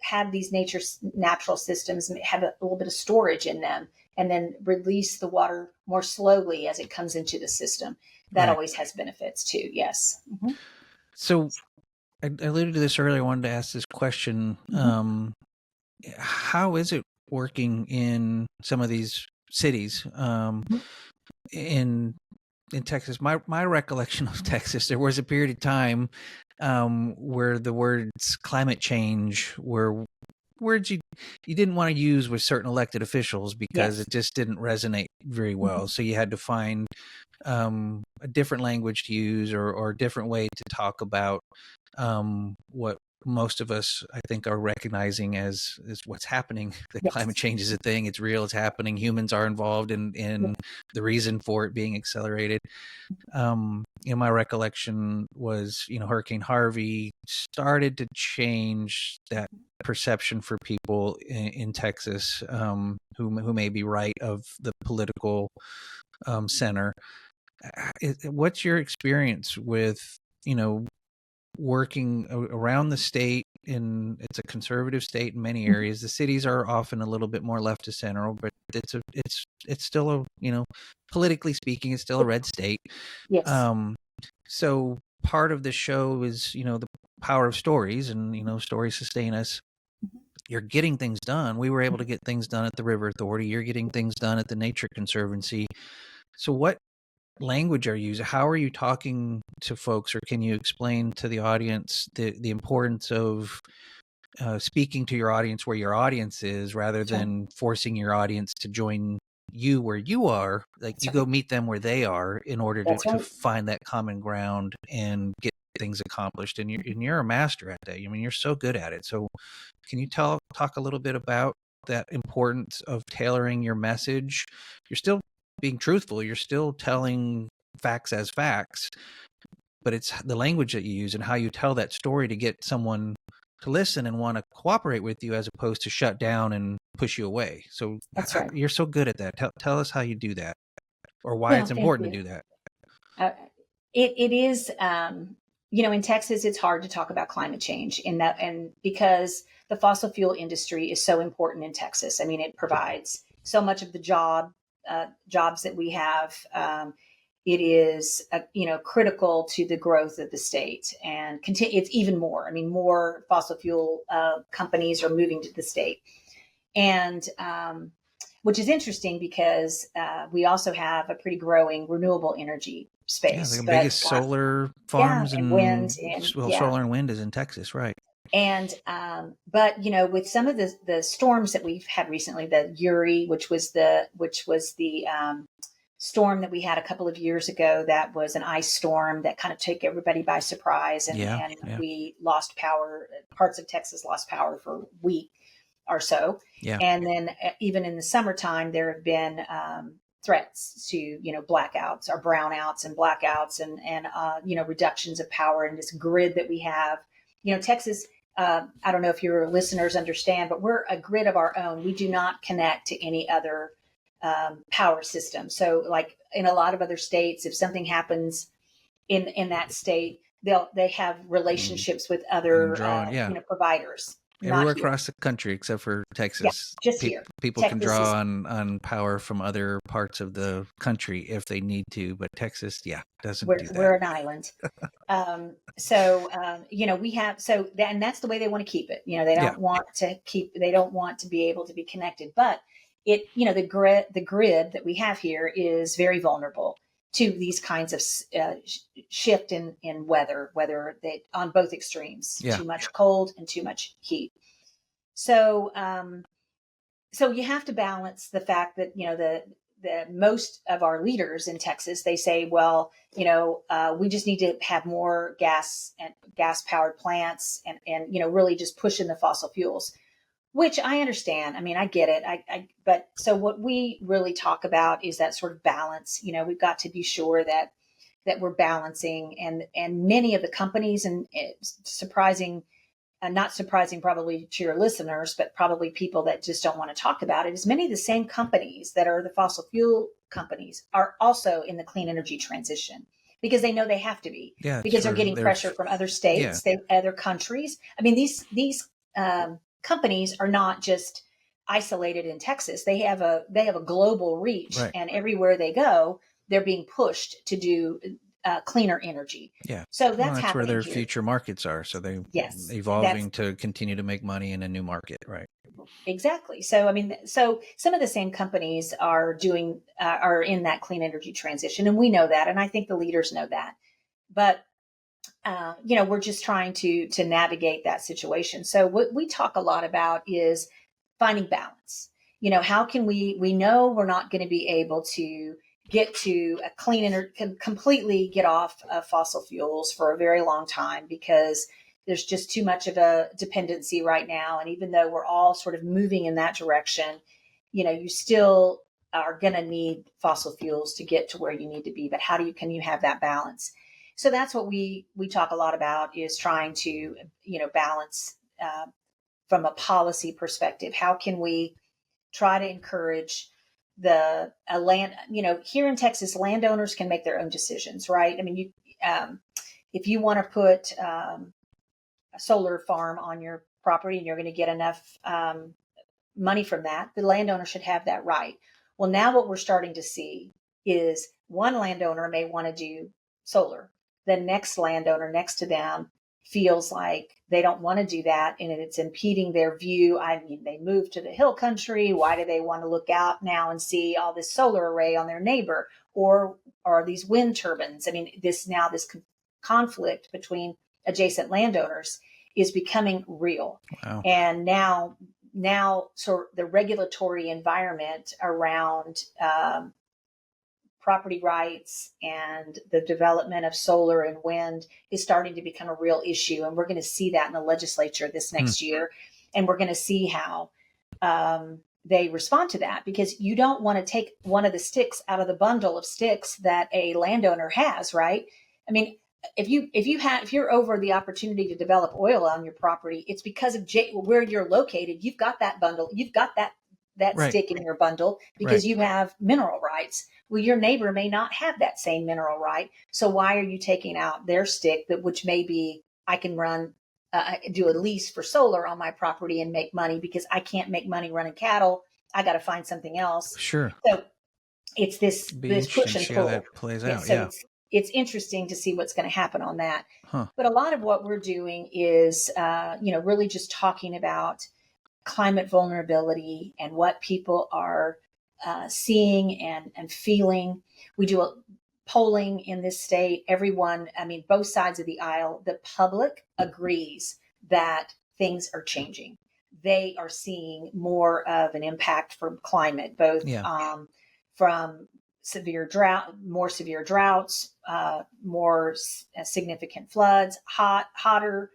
have these natural systems and have a little bit of storage in them, and then release the water more slowly as it comes into the system, that always has benefits too. Yes. Mm-hmm. So I alluded to this earlier. I wanted to ask this question. How is it working in some of these cities in Texas? My recollection of Texas, there was a period of time where the words climate change were words you didn't want to use with certain elected officials because it just didn't resonate very well. So you had to find a different language to use, or a different way to talk about what most of us, I think, are recognizing as what's happening. That climate change is a thing. It's real. It's happening. Humans are involved in the reason for it being accelerated. My recollection was, Hurricane Harvey started to change that perception for people in Texas who may be right of the political center. What's your experience with, working around the state? It's a conservative state in many areas. The cities are often a little bit more left of center, but it's still politically speaking, it's still a red state. So part of the show is, the power of stories, and stories sustain us. You're getting things done. We were able to get things done at the River Authority. You're getting things done at the Nature Conservancy. So what language are you using? How are you talking to folks, or can you explain to the audience the importance of speaking to your audience where your audience is, rather That's right. than forcing your audience to join you where you are? Like, That's you right. go meet them where they are in order That's to right. find that common ground and get things accomplished. And you're a master at that. I mean, you're so good at it. So can you talk a little bit about that importance of tailoring your message? You're still being truthful. You're still telling facts as facts, but it's the language that you use and how you tell that story to get someone to listen and want to cooperate with you, as opposed to shut down and push you away. So That's right. you're so good at that. Tell us how you do that, or why Well, it's thank important you. to do that. Uh, it is, in Texas, it's hard to talk about climate change in that, and because the fossil fuel industry is so important in Texas. I mean, it provides so much of the jobs that we have. It is, critical to the growth of the state, and it's even more. I mean, more fossil fuel companies are moving to the state, and which is interesting because we also have a pretty growing renewable energy Yeah, space. the But biggest solar yeah, farms and wind, and, and well, yeah, solar and wind is in Texas, right? and but with some of the storms that we've had recently, the Uri, which was the storm that we had a couple of years ago, that was an ice storm that kind of took everybody by surprise, and Yeah, and yeah, we lost power. Parts of Texas lost power for a week or so. yeah. And then even in the summertime, there have been threats to, blackouts or brownouts and blackouts, and reductions of power in this grid that we have. Texas, I don't know if your listeners understand, but we're a grid of our own. We do not connect to any other power system. So like in a lot of other states, if something happens in that state, they have Mm, relationships with and other draw, yeah. providers. Everywhere Not here. across the country except for Yeah, Texas, just here. people can Texas draw is on power from other parts of the country if they need to, but Texas, yeah, doesn't do that. we're an island. We have and that's the way they want to keep it. They Yeah, don't want to they don't want to be able to be connected. But the grid that we have here is very vulnerable to these kinds of shift in weather that on both extremes, yeah, too much cold and too much heat. So so you have to balance the fact that the most of our leaders in Texas, they say, well, we just need to have more gas powered plants, and really just pushing the fossil fuels, which I understand. I mean, I get it. But so what we really talk about is that sort of balance. We've got to be sure that we're balancing, and many of the companies, and not surprising probably to your listeners, but probably people that just don't want to talk about it, is many of the same companies that are the fossil fuel companies are also in the clean energy transition, because they know they have to be, yeah. It's because they're for getting their, pressure from other yeah, states, other countries. I mean, these companies are not just isolated in Texas. They have a global reach, right. and everywhere they go, they're being pushed to do cleaner energy. Yeah. So Well, that's that's where happening their here. future markets are. So they Yes, that's evolving to continue to make money in a new market, right? exactly. So, I mean, so some of the same companies are in that clean energy transition, and we know that, and I think the leaders know that. But we're just trying to navigate that situation. So, what we talk a lot about is finding balance. How can we know we're not going to be able to get to a completely get off of fossil fuels for a very long time, because there's just too much of a dependency right now. And even though we're all sort of moving in that direction, you still are going to need fossil fuels to get to where you need to be. But can you have that balance? So that's what we talk a lot about, is trying to balance from a policy perspective. How can we try to encourage here in Texas, landowners can make their own decisions, right? I mean, if you want to put a solar farm on your property and you're going to get enough money from that, the landowner should have that right. Well, now what we're starting to see is one landowner may want to do solar. The next landowner next to them feels like they don't want to do that and it's impeding their view. I mean, they moved to the hill country. Why do they want to look out now and see all this solar array on their neighbor, or these wind turbines? I mean, this conflict between adjacent landowners is becoming real. Wow. And now sort of the regulatory environment around property rights and the development of solar and wind is starting to become a real issue. And we're going to see that in the legislature this next year. And we're going to see how they respond to that, because you don't want to take one of the sticks out of the bundle of sticks that a landowner has, right? I mean, if you're over the opportunity to develop oil on your property, it's because of where you're located. You've got that bundle. You've got that Right. stick in your bundle because Right. you have mineral rights. Well, your neighbor may not have that same mineral right. So why are you taking out their stick, which may be, I can run, do a lease for solar on my property and make money, because I can't make money running cattle. I got to find something else. Sure. So it's this push and pull. How that plays out. So it's interesting to see what's going to happen on that. Huh. But a lot of what we're doing is, really just talking about climate vulnerability and what people are seeing and feeling. We do a polling in this state. Everyone, I mean, both sides of the aisle, the public agrees that things are changing. They are seeing more of an impact from climate, both from more severe droughts, more significant floods, hotter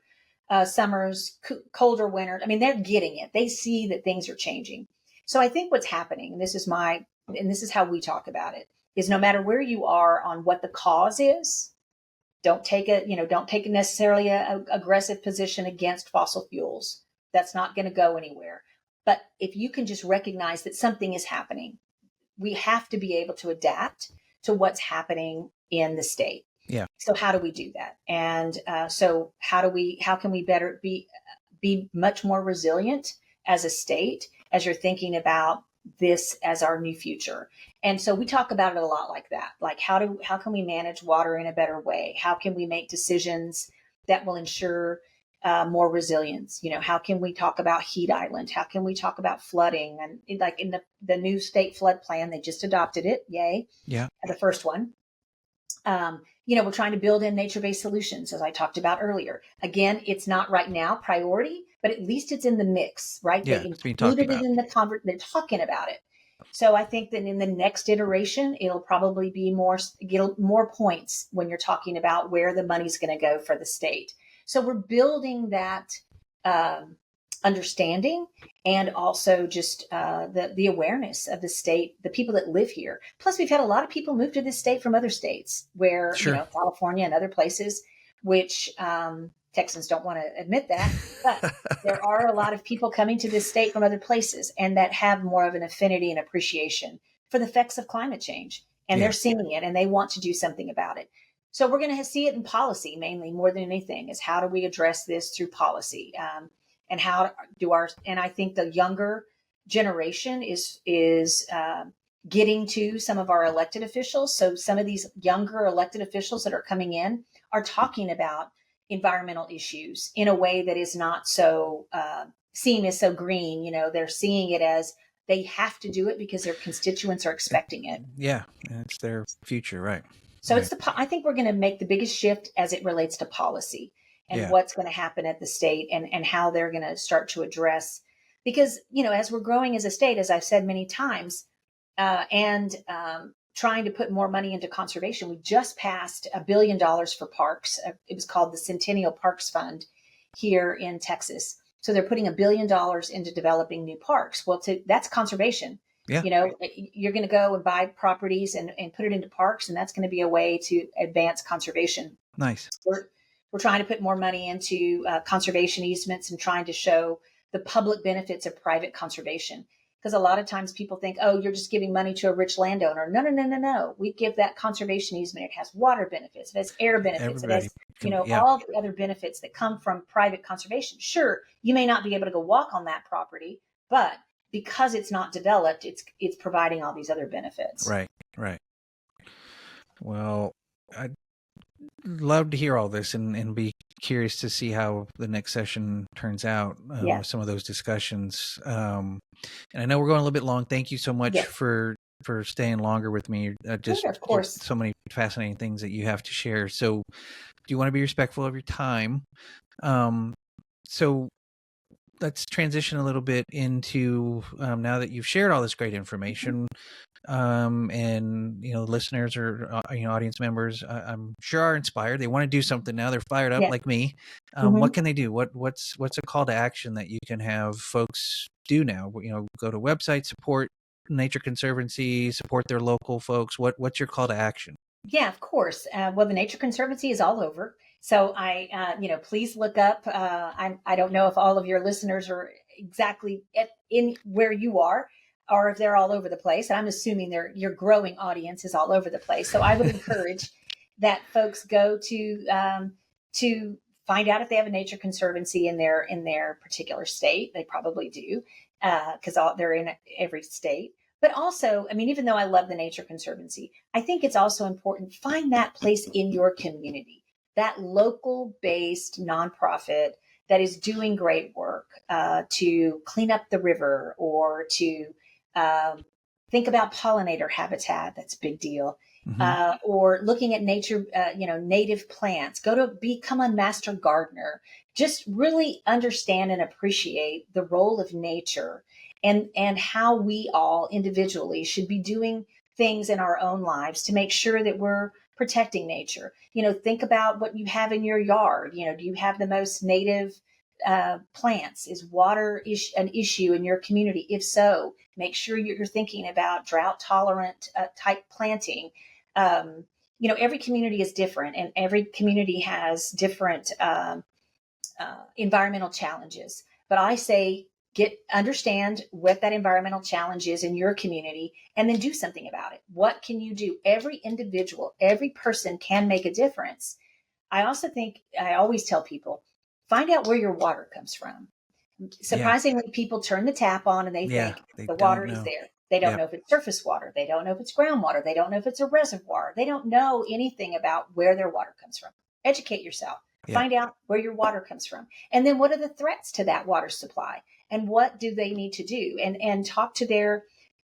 summers, colder winters. I mean, they're getting it. They see that things are changing. So I think what's happening, and this is how we talk about it, is no matter where you are on what the cause is, don't take necessarily a aggressive position against fossil fuels. That's not going to go anywhere. But if you can just recognize that something is happening, we have to be able to adapt to what's happening in the state. Yeah. So how do we do that? And so how can we better be much more resilient as a state as you're thinking about this as our new future? And so we talk about it a lot like that. Like how can we manage water in a better way? How can we make decisions that will ensure more resilience? How can we talk about heat island? How can we talk about flooding? And like in the new state flood plan, they just adopted it. Yay. Yeah. The first one. We're trying to build in nature-based solutions, as I talked about earlier. Again, it's not right now priority, but at least it's in the mix, right? Yeah, they included it in the they're talking about it. So I think that in the next iteration, it'll probably be get more points when you're talking about where the money's going to go for the state. So we're building that understanding, and also just the awareness of the state, the people that live here. Plus, we've had a lot of people move to this state from other states, where California and other places, which Texans don't want to admit that, but there are a lot of people coming to this state from other places, and that have more of an affinity and appreciation for the effects of climate change, and they're seeing it, and they want to do something about it. So we're going to see it in policy, mainly, more than anything, is how do we address this through policy? And and I think the younger generation is getting to some of our elected officials. So some of these younger elected officials that are coming in are talking about environmental issues in a way that is not so seen as so green. They're seeing it as they have to do it because their constituents are expecting it. Yeah, it's their future, right? So I think we're going to make the biggest shift as it relates to policy. And what's going to happen at the state, and how they're going to start to address, because, as we're growing as a state, as I've said many times, and trying to put more money into conservation, we just passed $1 billion for parks. It was called the Centennial Parks Fund here in Texas. So they're putting $1 billion into developing new parks. Well, that's conservation. Yeah. You're going to go and buy properties and put it into parks, and that's going to be a way to advance conservation. Nice. We're trying to put more money into conservation easements and trying to show the public benefits of private conservation. Because a lot of times people think, oh, you're just giving money to a rich landowner. No. We give that conservation easement. It has water benefits. It has air benefits. It has, all the other benefits that come from private conservation. Sure, you may not be able to go walk on that property, but because it's not developed, it's providing all these other benefits. Right. Well, love to hear all this and be curious to see how the next session turns out with some of those discussions. And I know we're going a little bit long. Thank you so much for staying longer with me. Just of course. So many fascinating things that you have to share. So do you want to be respectful of your time? So let's transition a little bit into now that you've shared all this great information, and listeners or audience members, I'm sure are inspired. They want to do something now. They're fired up like me. What can they do? What's a call to action that you can have folks do now? Go to website, support Nature Conservancy, support their local folks. What's your call to action? Yeah, of course. Well, the Nature Conservancy is all over. So please look up. I don't know if all of your listeners are exactly in where you are, or if they're all over the place. And I'm assuming your growing audience is all over the place. So I would encourage that folks go to find out if they have a Nature Conservancy in their particular state. They probably do, because they're in every state. But also, I mean, even though I love the Nature Conservancy, I think it's also important, find that place in your community, that local based nonprofit that is doing great work to clean up the river, or to think about pollinator habitat. That's a big deal. Or looking at nature, native plants. Become a master gardener. Just really understand and appreciate the role of nature, and how we all individually should be doing things in our own lives to make sure that we're protecting nature. Think about what you have in your yard. Do you have the most native plants? Is water an issue in your community? If so, make sure you're thinking about drought tolerant type planting. Every community is different, and every community has different environmental challenges. But I say, understand what that environmental challenge is in your community, and then do something about it. What can you do? Every individual, every person can make a difference. I also think, I always tell people, find out where your water comes from. Surprisingly, people turn the tap on and they think the water is there. They don't know if it's surface water. They don't know if it's groundwater. They don't know if it's a reservoir. They don't know anything about where their water comes from. Educate yourself. Find out where your water comes from. And then what are the threats to that water supply? And what do they need to do? And talk to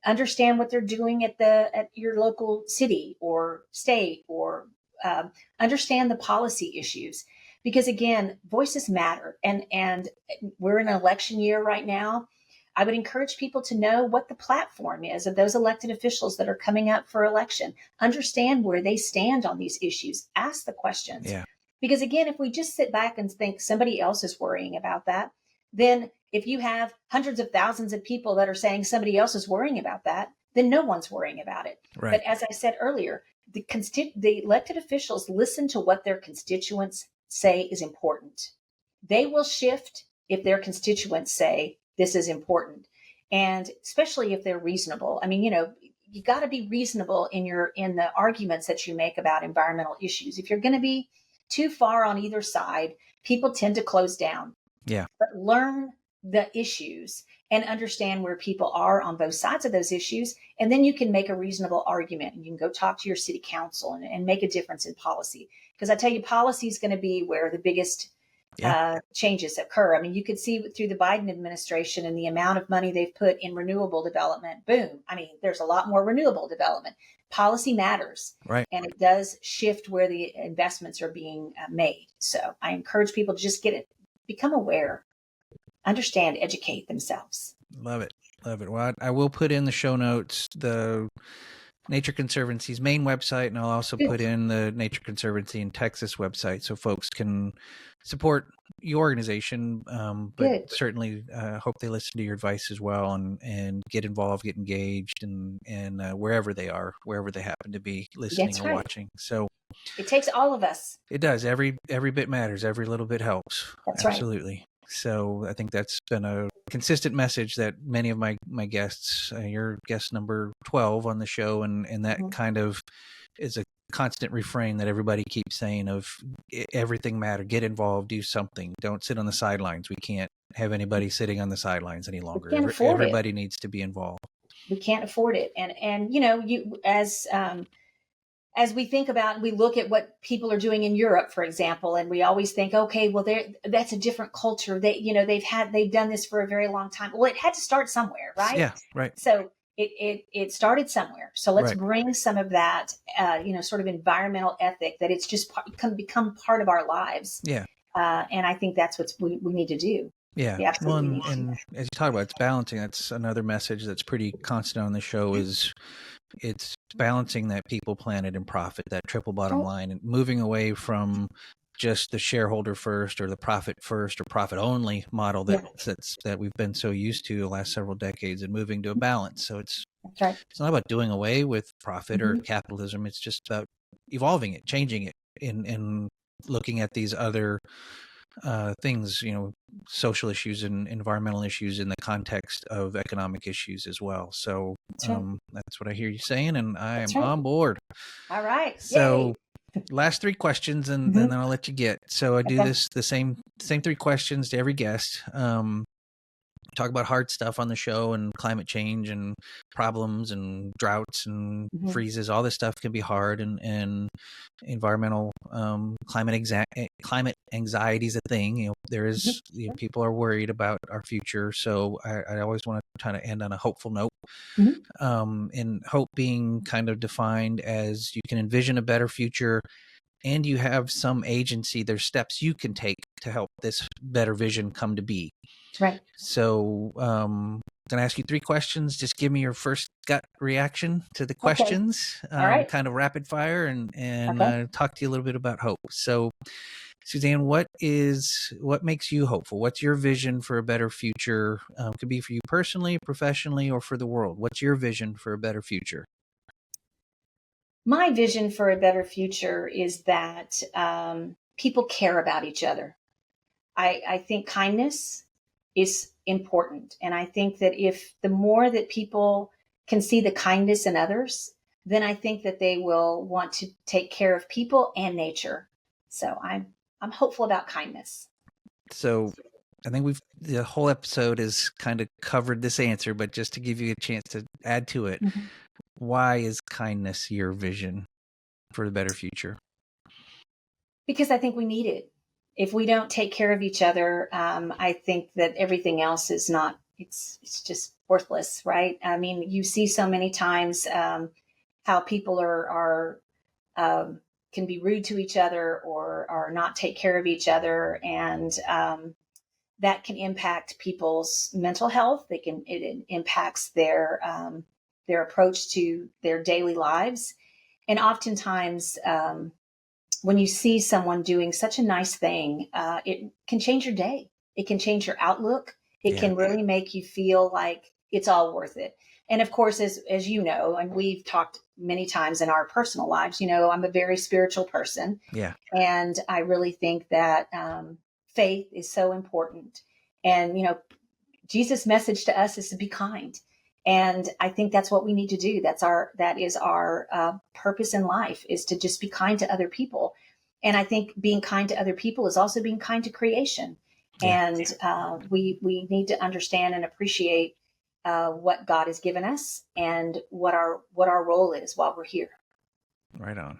understand what they're doing at your local city or state, or understand the policy issues. Because again, voices matter. And we're in an election year right now. I would encourage people to know what the platform is of those elected officials that are coming up for election. Understand where they stand on these issues. Ask the questions. Because again, if we just sit back and think somebody else is worrying about that, then if you have hundreds of thousands of people that are saying somebody else is worrying about that, then no one's worrying about it. Right. But as I said earlier, the elected officials listen to what their constituents say is important. They will shift if their constituents say this is important. And especially if they're reasonable. I mean, you got to be reasonable in the arguments that you make about environmental issues. If you're going to be too far on either side, people tend to close down. Yeah. But learn the issues and understand where people are on both sides of those issues. And then you can make a reasonable argument, and you can go talk to your city council and make a difference in policy. Because I tell you, policy is going to be where the biggest changes occur. I mean, you could see through the Biden administration and the amount of money they've put in renewable development. Boom. I mean, there's a lot more renewable development. Policy matters. Right. And it does shift where the investments are being made. So I encourage people to just become aware, understand, educate themselves. Love it. Love it. Well, I will put in the show notes the Nature Conservancy's main website, and I'll also put in the Nature Conservancy in Texas website so folks can support your organization, but certainly hope they listen to your advice as well, and get involved, get engaged, and wherever they are, wherever they happen to be listening or watching. So it takes all of us. It does. Every bit matters. Every little bit helps. That's Absolutely. Right. So I think that's been a consistent message that many of my guests, you're guest number 12 on the show, and that kind of is a constant refrain that everybody keeps saying of everything matters. Get involved, do something. Don't sit on the sidelines. We can't have anybody sitting on the sidelines any longer. Everybody needs to be involved. We can't afford it. And you as we think about, we look at what people are doing in Europe, for example, and we always think, okay, well, that's a different culture. They've done this for a very long time. Well, it had to start somewhere, right? Yeah, right. So it started somewhere. So let's Right. bring some of that, sort of environmental ethic that it's just become part of our lives. Yeah. And I think that's what we need to do. Yeah. We absolutely need to do and that. as you talk about, it's balancing. That's another message that's pretty constant on the show is it's balancing that people, planet, and profit, that triple bottom line, and moving away from just the shareholder first or the profit first or profit only model that we've been so used to the last several decades, and moving to a balance. So it's not about doing away with profit or capitalism. It's just about evolving it, changing it, and looking at these other things, social issues and environmental issues in the context of economic issues as well. So that's what I hear you saying, and I am on board. All right. So last three questions, and then I'll let you get. So I do the same three questions to every guest. Talk about hard stuff on the show, and climate change and problems and droughts and freezes. All this stuff can be hard, and environmental climate anxiety is a thing. There is people are worried about our future. So I always want to try to end on a hopeful note. And hope being kind of defined as you can envision a better future, and you have some agency. There's steps you can take to help this better vision come to be. Right. So I'm going to ask you three questions. Just give me your first gut reaction to the questions, All right. Kind of rapid fire, and talk to you a little bit about hope. So Suzanne, what makes you hopeful? What's your vision for a better future? Could be for you personally, professionally, or for the world. What's your vision for a better future? My vision for a better future is that people care about each other. I think kindness is important. And I think that if the more that people can see the kindness in others, then I think that they will want to take care of people and nature. So I'm hopeful about kindness. So I think the whole episode has kind of covered this answer, but just to give you a chance to add to it, why is kindness your vision for the better future? Because I think we need it. If we don't take care of each other, I think that everything else is not, it's just worthless, right? I mean, you see so many times how people are can be rude to each other or not take care of each other. And that can impact people's mental health. It impacts their approach to their daily lives. And oftentimes, when you see someone doing such a nice thing, it can change your day. It can change your outlook. It can really make you feel like it's all worth it. And of course, as you know, and we've talked many times in our personal lives, I'm a very spiritual person. Yeah. And I really think that faith is so important. And, Jesus' message to us is to be kind. And I think that's what we need to do. That is our purpose in life, is to just be kind to other people. And I think being kind to other people is also being kind to creation. Yeah. And we need to understand and appreciate what God has given us and what our role is while we're here. Right on.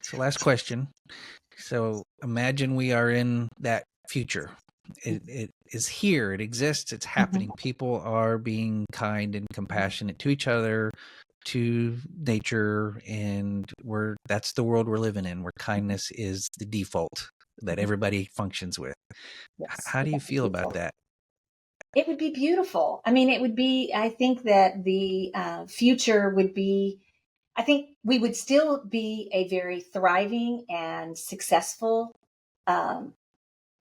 So last question. So imagine we are in that future. It is here. It exists. It's happening. People are being kind and compassionate to each other, to nature, and that's the world we're living in, where kindness is the default that everybody functions with. Yes. How do you feel about that? It would be beautiful. I mean, I think that the future would be, I think we would still be a very thriving and successful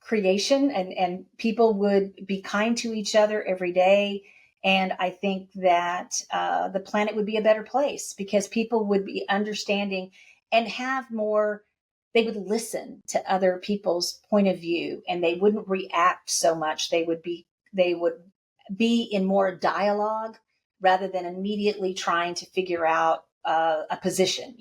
creation, and people would be kind to each other every day. And I think that the planet would be a better place because people would be understanding and have more, they would listen to other people's point of view, and they wouldn't react so much. They would be in more dialogue rather than immediately trying to figure out a position,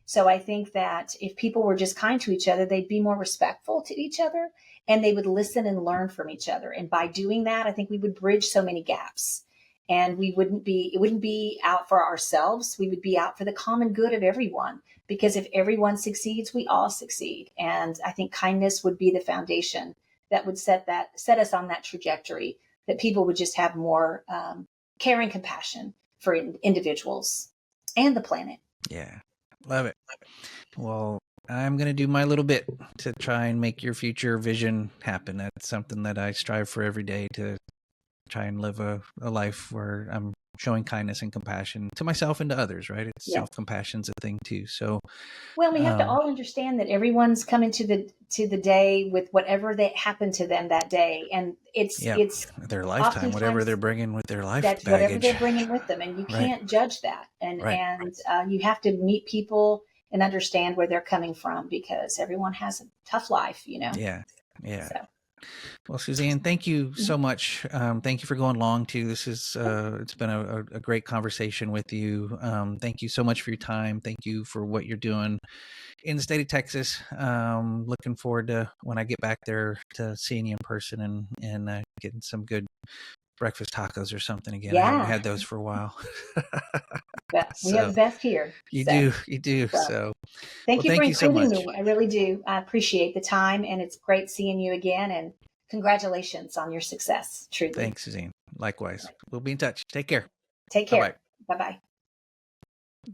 So I think that if people were just kind to each other, they'd be more respectful to each other, and they would listen and learn from each other. And by doing that, I think we would bridge so many gaps, and it wouldn't be out for ourselves. We would be out for the common good of everyone. because if everyone succeeds, we all succeed. And I think kindness would be the foundation that would set us on that trajectory, that people would just have more care and compassion for individuals and the planet. Yeah, love it. Well, I'm going to do my little bit to try and make your future vision happen. That's something that I strive for every day, to try and live a life where I'm showing kindness and compassion to myself and to others, right? It's self-compassion's a thing too. So, well, we have to all understand that everyone's coming to the day with whatever that happened to them that day, and it's their lifetime, whatever they're bringing with their life baggage. Whatever they're bringing with them, and you can't judge that, and you have to meet people and understand where they're coming from, because everyone has a tough life, Yeah. So. Well, Suzanne, thank you so much. Thank you for going long too. This is it's been a great conversation with you. Thank you so much for your time. Thank you for what you're doing in the state of Texas. Looking forward to when I get back there to seeing you in person and getting some good breakfast tacos or something again. I haven't had those for a while. We have the best here. You do. So thank you for including me. I really do. I appreciate the time, and it's great seeing you again, and congratulations on your success. Truly. Thanks, Suzanne. Likewise. We'll be in touch. Take care. Take care. Bye-bye.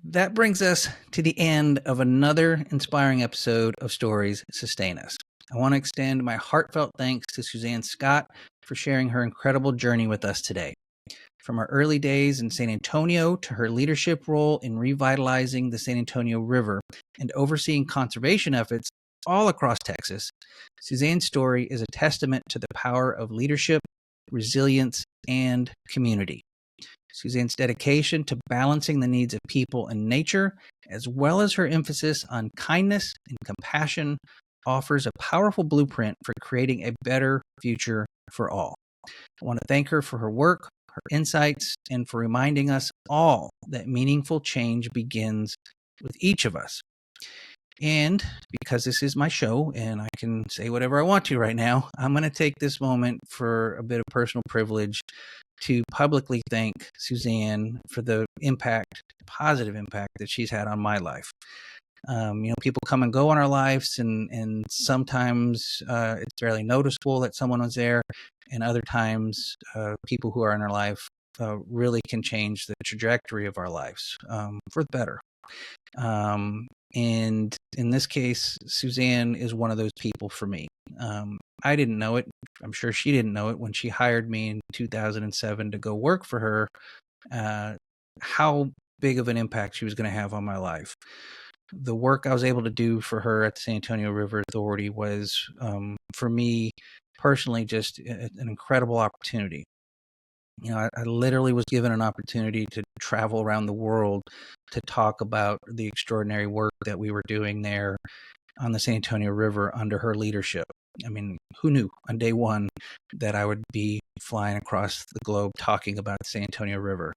That brings us to the end of another inspiring episode of Stories Sustain Us. I want to extend my heartfelt thanks to Suzanne Scott for sharing her incredible journey with us today. From her early days in San Antonio to her leadership role in revitalizing the San Antonio River and overseeing conservation efforts all across Texas, Suzanne's story is a testament to the power of leadership, resilience, and community. Suzanne's dedication to balancing the needs of people and nature, as well as her emphasis on kindness and compassion, offers a powerful blueprint for creating a better future for all. I want to thank her for her work, her insights, and for reminding us all that meaningful change begins with each of us. And because this is my show and I can say whatever I want to right now, I'm going to take this moment for a bit of personal privilege to publicly thank Suzanne for the positive impact that she's had on my life. People come and go in our lives, and sometimes it's barely noticeable that someone was there, and other times people who are in our life really can change the trajectory of our lives for the better. And in this case, Suzanne is one of those people for me. I didn't know it. I'm sure she didn't know it when she hired me in 2007 to go work for her, how big of an impact she was going to have on my life. The work I was able to do for her at the San Antonio River Authority was, for me personally, just an incredible opportunity. I literally was given an opportunity to travel around the world to talk about the extraordinary work that we were doing there on the San Antonio River under her leadership. I mean, who knew on day one that I would be flying across the globe talking about the San Antonio River?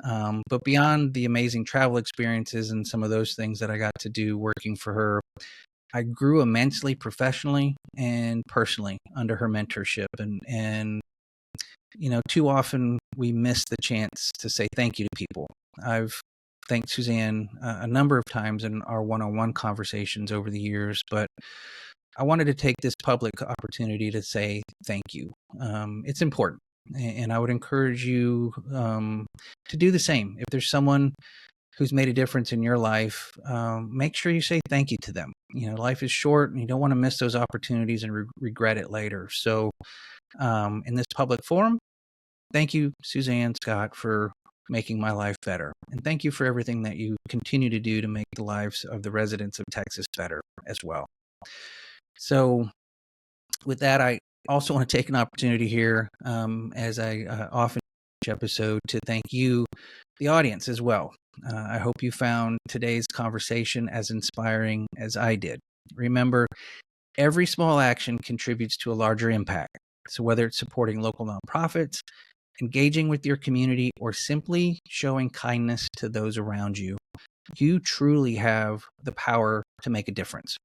But beyond the amazing travel experiences and some of those things that I got to do working for her, I grew immensely professionally and personally under her mentorship. And too often we miss the chance to say thank you to people. I've thanked Suzanne a number of times in our one-on-one conversations over the years, but I wanted to take this public opportunity to say thank you. It's important. And I would encourage you to do the same. If there's someone who's made a difference in your life, make sure you say thank you to them. Life is short and you don't want to miss those opportunities and regret it later. So in this public forum, thank you, Suzanne Scott, for making my life better. And thank you for everything that you continue to do to make the lives of the residents of Texas better as well. So with that, I also want to take an opportunity here, as I often do each episode, to thank you, the audience, as well. I hope you found today's conversation as inspiring as I did. Remember, every small action contributes to a larger impact. So whether it's supporting local nonprofits, engaging with your community, or simply showing kindness to those around you, you truly have the power to make a difference.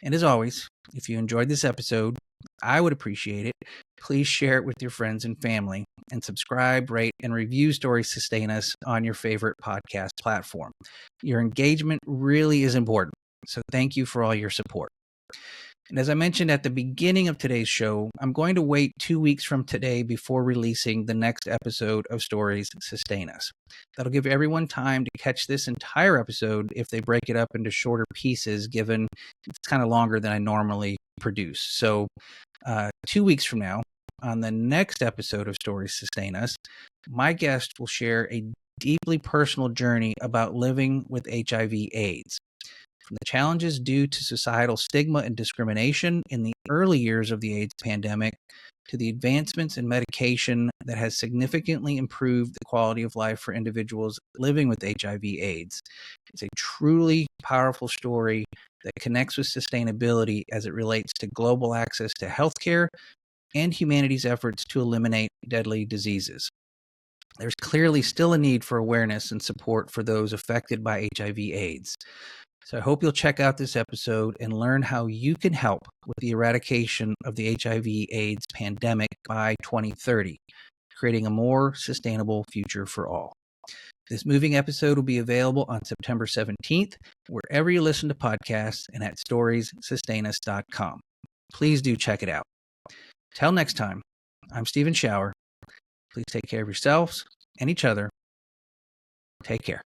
And as always, if you enjoyed this episode, I would appreciate it. Please share it with your friends and family, and subscribe, rate, and review Stories Sustain Us on your favorite podcast platform. Your engagement really is important, so thank you for all your support. And as I mentioned at the beginning of today's show, I'm going to wait 2 weeks from today before releasing the next episode of Stories Sustain Us. That'll give everyone time to catch this entire episode if they break it up into shorter pieces, given it's kind of longer than I normally produce. So 2 weeks from now, on the next episode of Stories Sustain Us, my guest will share a deeply personal journey about living with HIV/AIDS. From the challenges due to societal stigma and discrimination in the early years of the AIDS pandemic to the advancements in medication that has significantly improved the quality of life for individuals living with HIV/AIDS. It's a truly powerful story that connects with sustainability as it relates to global access to healthcare and humanity's efforts to eliminate deadly diseases. There's clearly still a need for awareness and support for those affected by HIV/AIDS. So I hope you'll check out this episode and learn how you can help with the eradication of the HIV/AIDS pandemic by 2030, creating a more sustainable future for all. This moving episode will be available on September 17th, wherever you listen to podcasts and at storiessustainus.com. Please do check it out. Till next time, I'm Stephen Schauer. Please take care of yourselves and each other. Take care.